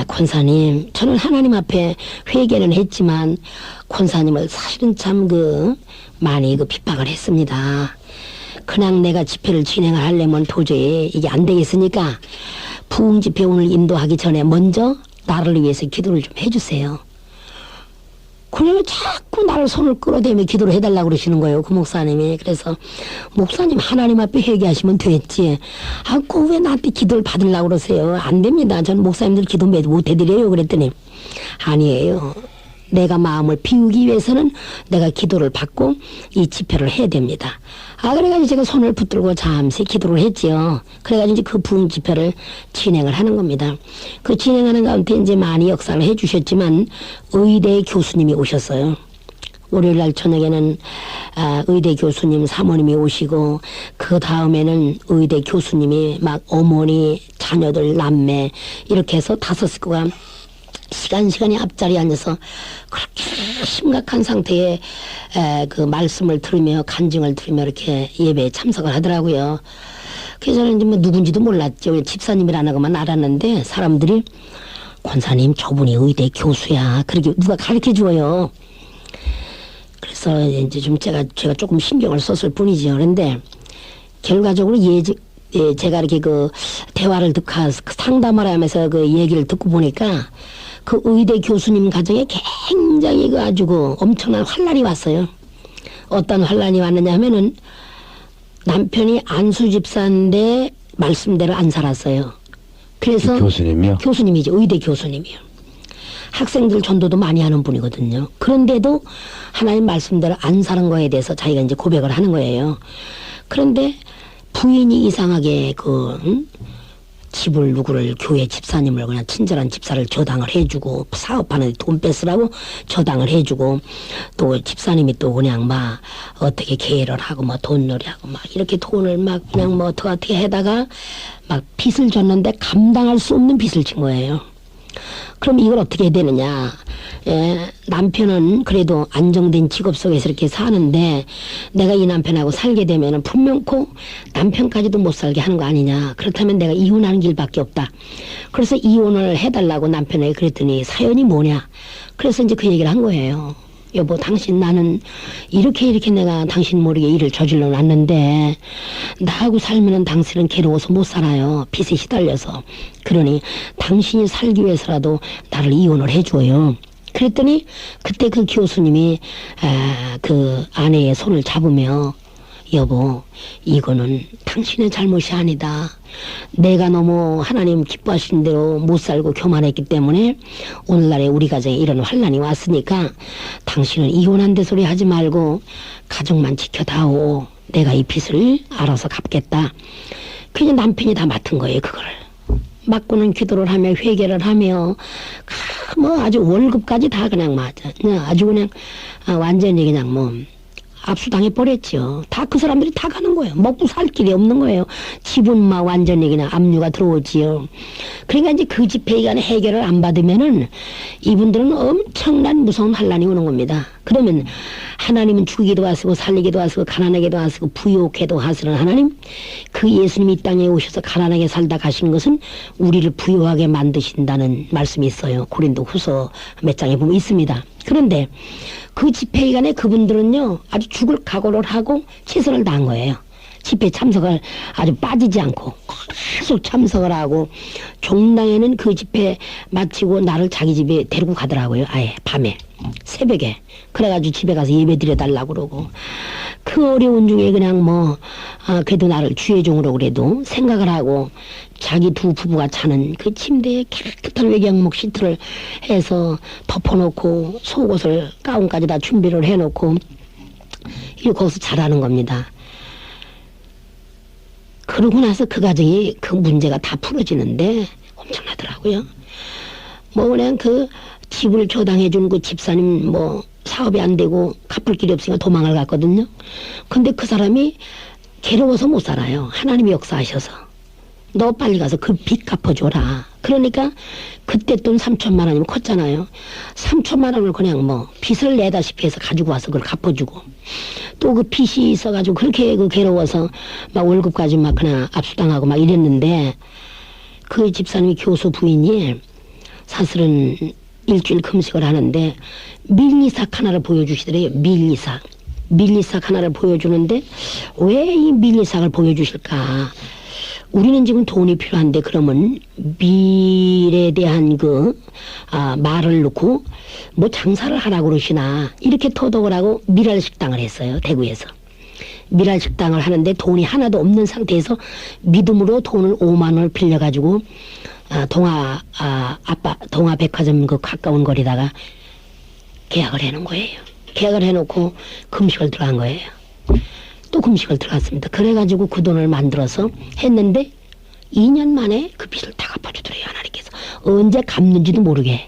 권사님 저는 하나님 앞에 회개는 했지만 권사님을 사실은 참 많이 핍박을 했습니다. 그냥 내가 집회를 진행을 하려면 도저히 이게 안 되겠으니까 부흥 집회 오늘 인도하기 전에 먼저 나를 위해서 기도를 좀 해주세요. 그러면 자꾸 나를 손을 끌어대며 기도를 해달라고 그러시는 거예요. 그 목사님이. 그래서 목사님 하나님 앞에 회개하시면 됐지. 그 왜 나한테 기도를 받으려고 그러세요. 안 됩니다. 전 목사님들 기도 못 해드려요. 그랬더니 아니에요. 내가 마음을 비우기 위해서는 내가 기도를 받고 이 집회를 해야 됩니다. 그래가지고 제가 손을 붙들고 잠시 기도를 했지요. 그래가지고 이제 그 부흥 집회를 진행을 하는 겁니다. 그 진행하는 가운데 이제 많이 역사를 해주셨지만 의대 교수님이 오셨어요. 월요일 날 저녁에는 의대 교수님 사모님이 오시고 그 다음에는 의대 교수님이 막 어머니, 자녀들, 남매 이렇게 해서 5 식구가 시간이 앞자리에 앉아서 그렇게 심각한 상태의 그 말씀을 들으며 간증을 들으며 이렇게 예배에 참석을 하더라고요. 그래서 저는 이제 뭐 누군지도 몰랐죠. 집사님이라는 것만 알았는데 사람들이 권사님 저분이 의대 교수야. 그렇게 누가 가르쳐 줘요. 그래서 이제 좀 제가 조금 신경을 썼을 뿐이죠. 그런데 결과적으로 제가 이렇게 그 대화를 듣고 상담을 하면서 그 얘기를 듣고 보니까 그 의대 교수님 가정에 굉장히 아주 엄청난 환란이 왔어요. 어떤 환란이 왔느냐 하면은 남편이 안수 집사인데 말씀대로 안 살았어요. 그래서 교수님이요? 교수님이죠. 의대 교수님이요. 학생들 전도도 많이 하는 분이거든요. 그런데도 하나님 말씀대로 안 사는 거에 대해서 자기가 이제 고백을 하는 거예요. 그런데 부인이 이상하게 집을 누구를 교회 집사님을 그냥 친절한 집사를 저당을 해주고 사업하는데 돈 뺏으라고 저당을 해주고 또 집사님이 또 그냥 막 어떻게 계획을 하고 뭐 돈놀이하고 막 이렇게 돈을 막 그냥 뭐 어떻게 해다가 막 빚을 졌는데 감당할 수 없는 빚을 진 거예요. 그럼 이걸 어떻게 해야 되느냐. 남편은 그래도 안정된 직업 속에서 이렇게 사는데 내가 이 남편하고 살게 되면 분명코 남편까지도 못 살게 하는 거 아니냐. 그렇다면 내가 이혼하는 길밖에 없다. 그래서 이혼을 해달라고 남편에게 그랬더니 사연이 뭐냐. 그래서 이제 그 얘기를 한 거예요. 여보, 당신 나는 이렇게 내가 당신 모르게 일을 저질러 놨는데 나하고 살면은 당신은 괴로워서 못 살아요. 빚에 시달려서. 그러니 당신이 살기 위해서라도 나를 이혼을 해줘요. 그랬더니 그때 그 교수님이 그 아내의 손을 잡으며 여보, 이거는 당신의 잘못이 아니다. 내가 너무 하나님 기뻐하신 대로 못 살고 교만했기 때문에 오늘날에 우리 가정에 이런 환란이 왔으니까 당신은 이혼한데 소리 하지 말고 가족만 지켜다오. 내가 이 빚을 알아서 갚겠다. 그냥 남편이 다 맡은 거예요, 그걸. 맡고는 기도를 하며 회개를 하며 뭐 아주 월급까지 다 그냥 맞아. 아주 그냥 완전히 그냥 뭐 압수당해 버렸죠. 다 그 사람들이 다 가는 거예요. 먹고 살 길이 없는 거예요. 집은 막 완전히 그냥 압류가 들어오지요. 그러니까 이제 그 집회 기간에 해결을 안 받으면은 이분들은 엄청난 무서운 환란이 오는 겁니다. 그러면 하나님은 죽이기도 하시고 살리기도 하시고 가난하게도 하시고 부유하게도 하시는 하나님, 그 예수님이 이 땅에 오셔서 가난하게 살다 가신 것은 우리를 부유하게 만드신다는 말씀이 있어요. 고린도 후서 몇 장에 보면 있습니다. 그런데 그 집회 기간에 그분들은요 아주 죽을 각오를 하고 최선을 다한 거예요. 집회 참석을 아주 빠지지 않고 계속 참석을 하고 종당에는 그 집회 마치고 나를 자기 집에 데리고 가더라고요. 아예 밤에 새벽에. 그래가지고 집에 가서 예배 드려달라고 그러고 그 어려운 중에 그냥 뭐 그래도 나를 주의 종으로 그래도 생각을 하고 자기 두 부부가 자는 그 침대에 깨끗한 외경목 시트를 해서 덮어놓고 속옷을 가운까지 다 준비를 해놓고 이렇게 거기서 자라는 겁니다. 그러고 나서 그 가정이 그 문제가 다 풀어지는데 엄청나더라고요. 뭐 그냥 그 집을 조당해준 그 집사님 뭐 사업이 안 되고 갚을 길이 없으니까 도망을 갔거든요. 근데 그 사람이 괴로워서 못 살아요. 하나님이 역사하셔서. 너 빨리 가서 그 빚 갚아줘라. 그러니까 그때 돈 3천만 원이면 컸잖아요. 3천만 원을 그냥 뭐 빚을 내다시피 해서 가지고 와서 그걸 갚아주고 또 그 빚이 있어가지고 그렇게 그 괴로워서 막 월급까지 막 그냥 압수당하고 막 이랬는데 그 집사님이 교수 부인이 사실은 일주일 금식을 하는데 밀리삭 하나를 보여주시더래요. 밀리삭 하나를 보여주는데 왜 이 밀리삭을 보여주실까? 우리는 지금 돈이 필요한데 그러면 밀에 대한 말을 놓고 뭐 장사를 하라고 그러시나 이렇게 토독을 하고 미랄식당을 했어요. 대구에서. 미랄식당을 하는데 돈이 하나도 없는 상태에서 믿음으로 돈을 5만 원을 빌려가지고 동아 백화점 그 가까운 거리다가 계약을 해놓은 거예요. 계약을 해놓고 금식을 들어간 거예요. 또 금식을 들어갔습니다. 그래가지고 그 돈을 만들어서 했는데 2년 만에 그 빚을 다 갚아주더래요. 하나님께서. 언제 갚는지도 모르게.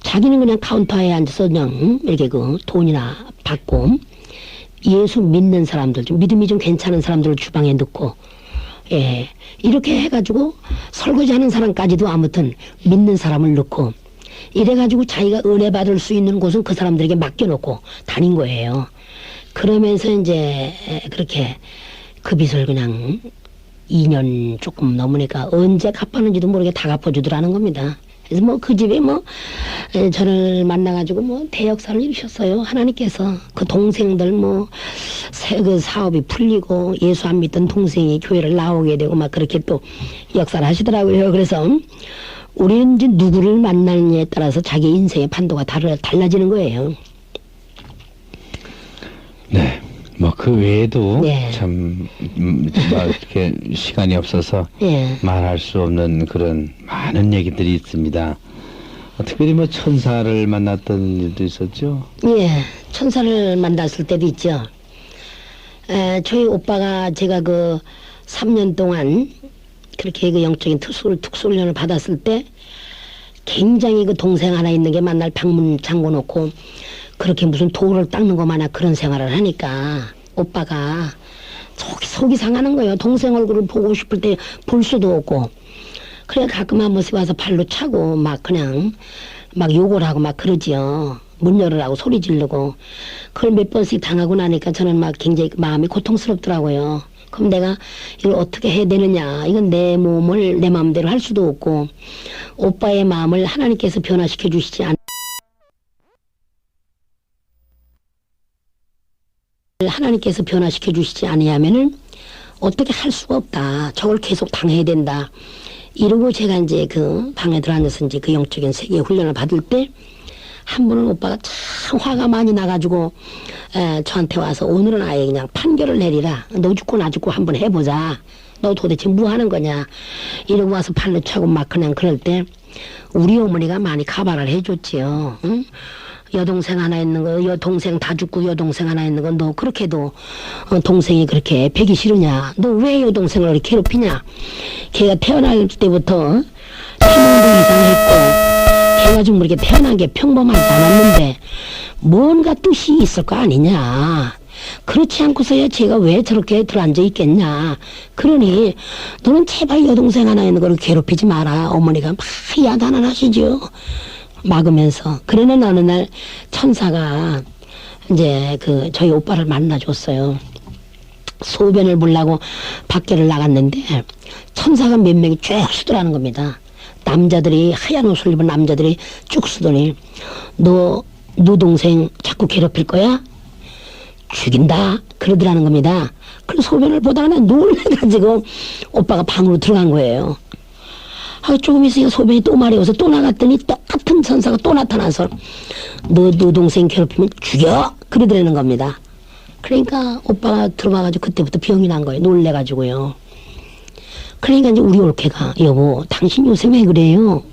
자기는 그냥 카운터에 앉아서 그냥 이렇게 그 돈이나 받고 예수 믿는 사람들, 좀 믿음이 좀 괜찮은 사람들을 주방에 넣고 이렇게 해가지고 설거지하는 사람까지도 아무튼 믿는 사람을 넣고 이래가지고 자기가 은혜 받을 수 있는 곳은 그 사람들에게 맡겨놓고 다닌 거예요. 그러면서 이제 그렇게 그 빚을 그냥 2년 조금 넘으니까 언제 갚았는지도 모르게 다 갚아주더라는 겁니다. 그래서 뭐 그 집에 뭐 저를 만나가지고 뭐 대역사를 이루셨어요. 하나님께서 그 동생들 뭐 그 사업이 풀리고 예수 안 믿던 동생이 교회를 나오게 되고 막 그렇게 또 역사를 하시더라고요. 그래서 우리는 이제 누구를 만나느냐에 따라서 자기 인생의 판도가 달라지는 거예요. 네. 뭐 그 외에도 네. 참 이렇게 시간이 없어서 예. 말할 수 없는 그런 많은 얘기들이 있습니다. 특별히 뭐 천사를 만났던 일도 있었죠? 예, 천사를 만났을 때도 있죠. 저희 오빠가 제가 그 3년 동안 그렇게 그 영적인 특수훈련을 받았을 때 굉장히 그 동생 하나 있는 게 만날 방문 잠궈 놓고 그렇게 무슨 돌을 닦는 것 마냥 그런 생활을 하니까 오빠가 속이 상하는 거예요. 동생 얼굴을 보고 싶을 때 볼 수도 없고 그래 가끔 한 번씩 와서 발로 차고 막 그냥 막 욕을 하고 막 그러지요. 문 열으라고 소리 지르고. 그걸 몇 번씩 당하고 나니까 저는 막 굉장히 마음이 고통스럽더라고요. 그럼 내가 이걸 어떻게 해야 되느냐. 이건 내 몸을 내 마음대로 할 수도 없고 오빠의 마음을 하나님께서 변화시켜 주시지 않 하나님께서 변화시켜 주시지 아니하면은 어떻게 할 수가 없다. 저걸 계속 당해야 된다. 이러고 제가 이제 그 방에 들어앉아서 이제 그 영적인 세계 훈련을 받을 때 한 번은 오빠가 참 화가 많이 나가지고 저한테 와서 오늘은 아예 그냥 판결을 내리라. 너 죽고 나 죽고 한번 해보자. 너 도대체 뭐 하는 거냐. 이러고 와서 발로 차고 막 그냥 그럴 때 우리 어머니가 많이 가발을 해줬지요. 응? 여동생 하나 있는 거, 여동생 다 죽고 여동생 하나 있는 거, 너 그렇게도 동생이 그렇게 배기 싫으냐? 너 왜 여동생을 그렇게 괴롭히냐? 걔가 태어날 때부터 태몽도 이상했고, 걔가 좀 그렇게 태어난 게 평범하지 않았는데, 뭔가 뜻이 있을 거 아니냐? 그렇지 않고서야 제가 왜 저렇게 들어앉아 있겠냐? 그러니, 너는 제발 여동생 하나 있는 걸 괴롭히지 마라. 어머니가 막 야단을 하시죠. 막으면서. 그러는 어느 날 천사가 이제 그 저희 오빠를 만나줬어요. 소변을 보려고 밖에를 나갔는데 천사가 몇 명이 쭉 수더라는 겁니다. 남자들이 하얀 옷을 입은 남자들이 쭉 수더니 너 동생 자꾸 괴롭힐 거야? 죽인다. 그러더라는 겁니다. 그래서 소변을 보다가 놀래가지고 오빠가 방으로 들어간 거예요. 조금 있으니까 소변이 또 마려워서 또 나갔더니 똑같은 천사가 또 나타나서 너 동생 괴롭히면 죽여! 그러더라는 겁니다. 그러니까 오빠가 들어와가지고 그때부터 병이 난 거예요. 놀래가지고요. 그러니까 이제 우리 올케가 여보 당신 요새 왜 그래요?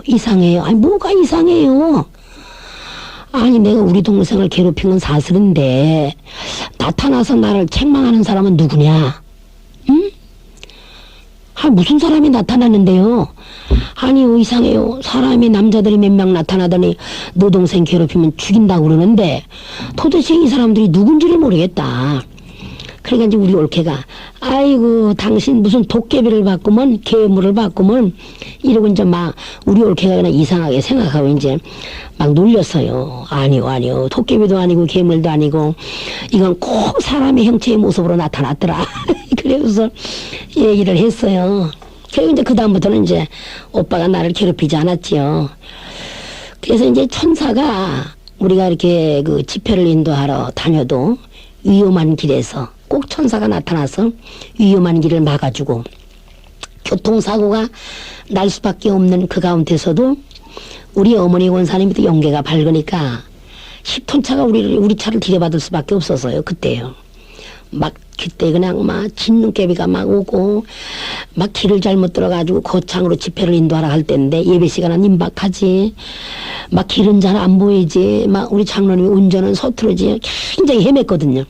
이상해요. 아니 뭐가 이상해요? 아니 내가 우리 동생을 괴롭힌 건 사실인데 나타나서 나를 책망하는 사람은 누구냐? 응? 무슨 사람이 나타났는데요? 아니요, 이상해요. 사람이 남자들이 몇 명 나타나더니 너 동생 괴롭히면 죽인다고 그러는데 도대체 이 사람들이 누군지를 모르겠다. 그러니까 이제 우리 올케가 아이고 당신 무슨 도깨비를 바꾸면 괴물을 바꾸면 이러고 이제 막 우리 올케가 그냥 이상하게 생각하고 이제 막 놀렸어요. 아니요. 도깨비도 아니고 괴물도 아니고 이건 꼭 사람의 형체의 모습으로 나타났더라. 그래서 얘기를 했어요. 그리고 이제 그다음부터는 이제 오빠가 나를 괴롭히지 않았지요. 그래서 이제 천사가 우리가 이렇게 그 집회를 인도하러 다녀도 위험한 길에서 꼭 천사가 나타나서 위험한 길을 막아주고 교통사고가 날 수밖에 없는 그 가운데서도 우리 어머니 권사님이 또 연계가 밝으니까 10톤 차가 우리 차를 들여받을 수밖에 없었어요. 그때요. 막 그때 그냥 막 진눈깨비가 막 오고 막 길을 잘못 들어가지고 거창으로 집회를 인도하러 갈 때인데 예배 시간은 임박하지 막 길은 잘 안 보이지 막 우리 장로님이 운전은 서투르지 굉장히 헤맸거든요.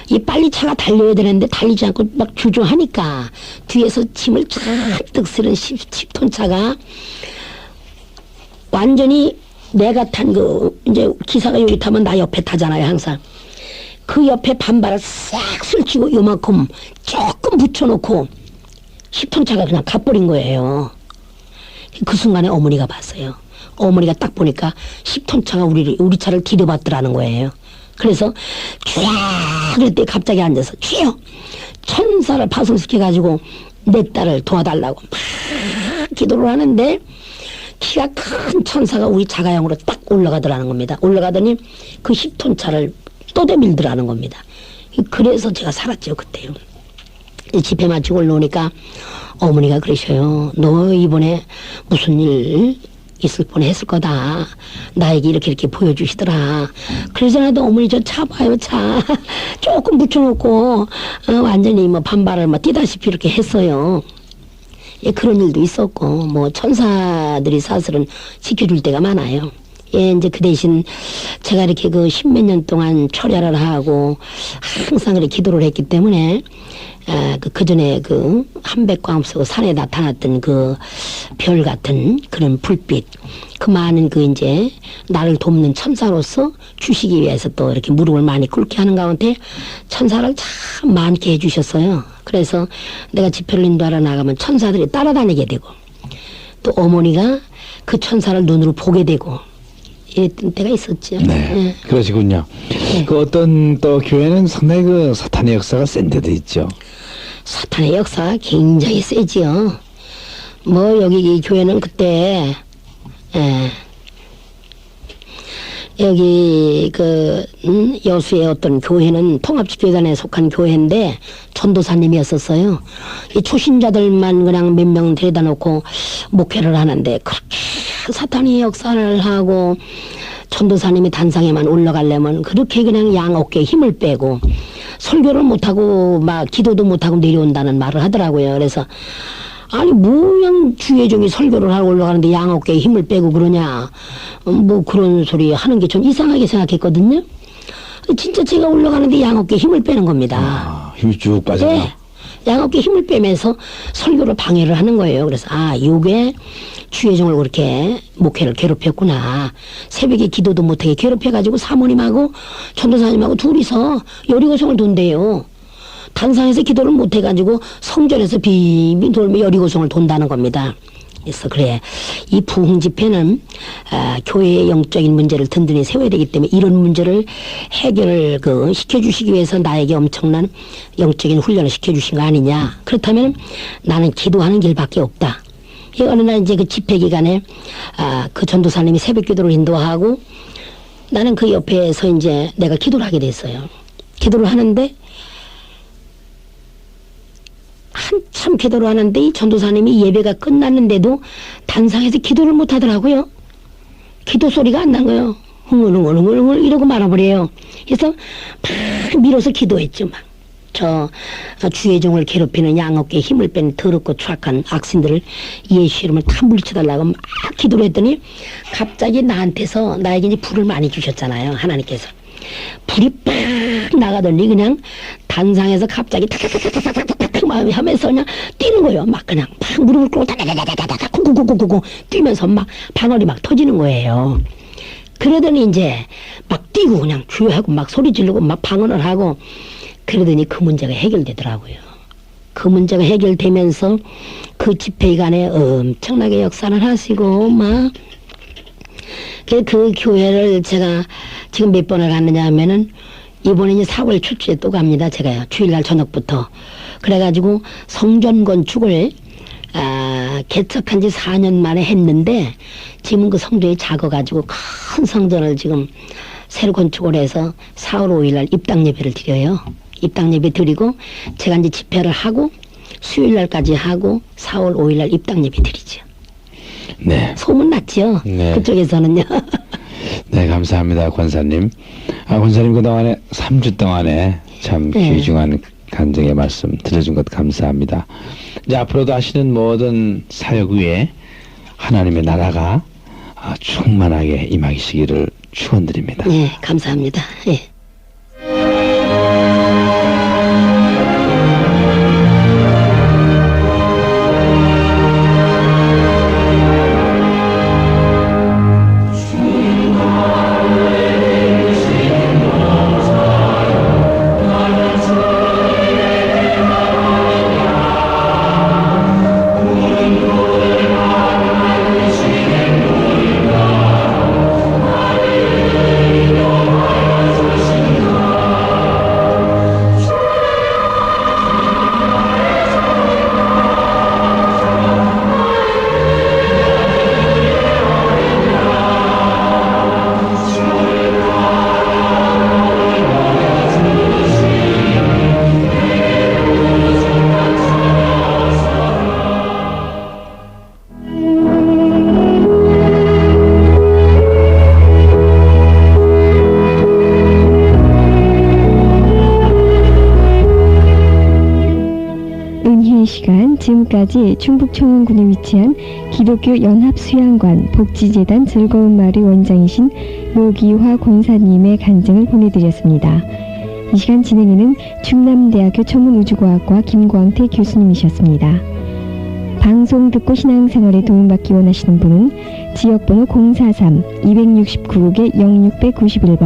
이 빨리 차가 달려야 되는데 달리지 않고 막 주저하니까 뒤에서 짐을 잔뜩 실은 10톤 차가 완전히 내가 탄 이제 기사가 여기 타면 나 옆에 타잖아요 항상. 그 옆에 반발을 싹 설치고 요만큼 조금 붙여놓고 10톤 차가 그냥 가버린 거예요. 그 순간에 어머니가 봤어요. 어머니가 딱 보니까 10톤 차가 우리 차를 들여받더라는 거예요. 그래서 쫙 그럴 때 갑자기 앉아서 주여 천사를 파송시켜가지고 내 딸을 도와달라고 막 기도를 하는데 키가 큰 천사가 우리 자가용으로 딱 올라가더라는 겁니다. 올라가더니 그 10톤 차를 떠대밀더라는 겁니다. 그래서 제가 살았죠 그때요. 집회 마치고 올라오니까 어머니가 그러셔요. 너 이번에 무슨 일 있을 뻔했을 거다. 나에게 이렇게 보여주시더라. 그래서 나도 어머니 저 차 봐요 차. 조금 붙여놓고 완전히 뭐 반발을 뭐 뛰다시피 이렇게 했어요. 예, 그런 일도 있었고 뭐 천사들이 사실은 지켜줄 때가 많아요. 예, 이제 그 대신 제가 이렇게 그 십몇 년 동안 철야를 하고 항상 그렇게 기도를 했기 때문에 그 전에 그 한백광수 산에 나타났던 그 별 같은 그런 불빛, 그 많은 그 이제 나를 돕는 천사로서 주시기 위해서 또 이렇게 무릎을 많이 꿇게 하는 가운데 천사를 참 많게 해주셨어요. 그래서 내가 집회를 인도하러 나가면 천사들이 따라다니게 되고 또 어머니가 그 천사를 눈으로 보게 되고 이랬던 때가 있었죠. 네, 그러시군요. 네. 그 어떤 또 교회는 상당히 그 사탄의 역사가 센 데도 있죠. 사탄의 역사가 굉장히 세지요. 뭐 여기 이 교회는 그때 여기 그 여수의 어떤 교회는 통합지교단에 속한 교회인데 전도사님이었었어요. 이 초신자들만 그냥 몇 명 데려다 놓고 목회를 하는데 그렇게 사탄이 역사를 하고 전도사님이 단상에만 올라가려면 그렇게 그냥 양 어깨에 힘을 빼고 설교를 못하고 막 기도도 못하고 내려온다는 말을 하더라고요. 그래서 아니 뭐양 주의 종이 설교를 하고 올라가는데 양 어깨에 힘을 빼고 그러냐, 뭐 그런 소리 하는 게 좀 이상하게 생각했거든요. 진짜 제가 올라가는데 양 어깨에 힘을 빼는 겁니다. 힘이 쭉 빠져나. 네. 양 어깨에 힘을 빼면서 설교를 방해를 하는 거예요. 그래서 이게 주의 종을 그렇게 목회를 괴롭혔구나. 새벽에 기도도 못하게 괴롭혀가지고 사모님하고 전도사님하고 둘이서 여리고성을 돈대요. 단상에서 기도를 못해가지고 성전에서 빙빙 돌며 여리고성을 돈다는 겁니다. 그래서 그래, 이 부흥 집회는 교회의 영적인 문제를 든든히 세워야 되기 때문에 이런 문제를 해결을 시켜주시기 위해서 나에게 엄청난 영적인 훈련을 시켜주신 거 아니냐. 그렇다면 나는 기도하는 길밖에 없다. 어느 날 이제 그 집회 기간에 그 전도사님이 새벽 기도를 인도하고 나는 그 옆에서 이제 내가 기도를 하게 됐어요. 기도를 하는데 한참 기도를 하는데 이 전도사님이 예배가 끝났는데도 단상에서 기도를 못 하더라고요. 기도 소리가 안 난 거예요. 흥얼흥얼 이러고 말아버려요. 그래서 막 밀어서 기도했죠. 막 저 주의 종을 괴롭히는 양 어깨에 힘을 뺀 더럽고 추악한 악신들을 예수 이름을 다 물리쳐달라고 막 기도를 했더니 갑자기 나에게 이제 불을 많이 주셨잖아요. 하나님께서. 불이 팍 나가더니 그냥 단상에서 갑자기 탁탁탁탁탁탁탁 하면서 그냥 뛰는 거예요. 막 그냥 막 무릎을 꿇고 다다다다다다 쿵쿵쿵쿵쿵 뛰면서 막 방언이 막 터지는 거예요. 그러더니 이제 막 뛰고 그냥 주여하고 막 소리 지르고 막 방언을 하고 그러더니 그 문제가 해결되더라고요. 그 문제가 해결되면서 그 집회기간에 엄청나게 역사를 하시고 막 그 교회를 제가 지금 몇 번을 갔느냐 하면은 이번에 이제 4월 초쯤에 또 갑니다. 제가요. 주일날 저녁부터. 그래가지고 성전 건축을 개척한 지 4년 만에 했는데 지금 그 성전이 작아가지고 큰 성전을 지금 새로 건축을 해서 4월 5일날 입당 예배를 드려요. 입당 예배 드리고 제가 이제 집회를 하고 수요일날까지 하고 4월 5일날 입당 예배 드리죠. 네. 소문 났죠. 네. 그쪽에서는요. 네, 감사합니다, 권사님. 권사님 그동안에 3주 동안에 참 네. 귀중한 간증의 말씀 들려준 것 감사합니다. 이제 앞으로도 하시는 모든 사역 위에 하나님의 나라가 충만하게 임하시기를 축원드립니다. 네, 감사합니다. 예. 시간 지금까지 충북 청원군에 위치한 기독교 연합수양관 복지재단 즐거운 마을의 원장이신 노기화 권사님의 간증을 보내드렸습니다. 이 시간 진행에는 충남대학교 천문우주과학과 김광태 교수님이셨습니다. 방송 듣고 신앙생활에 도움받기 원하시는 분은 지역번호 043-269-0691번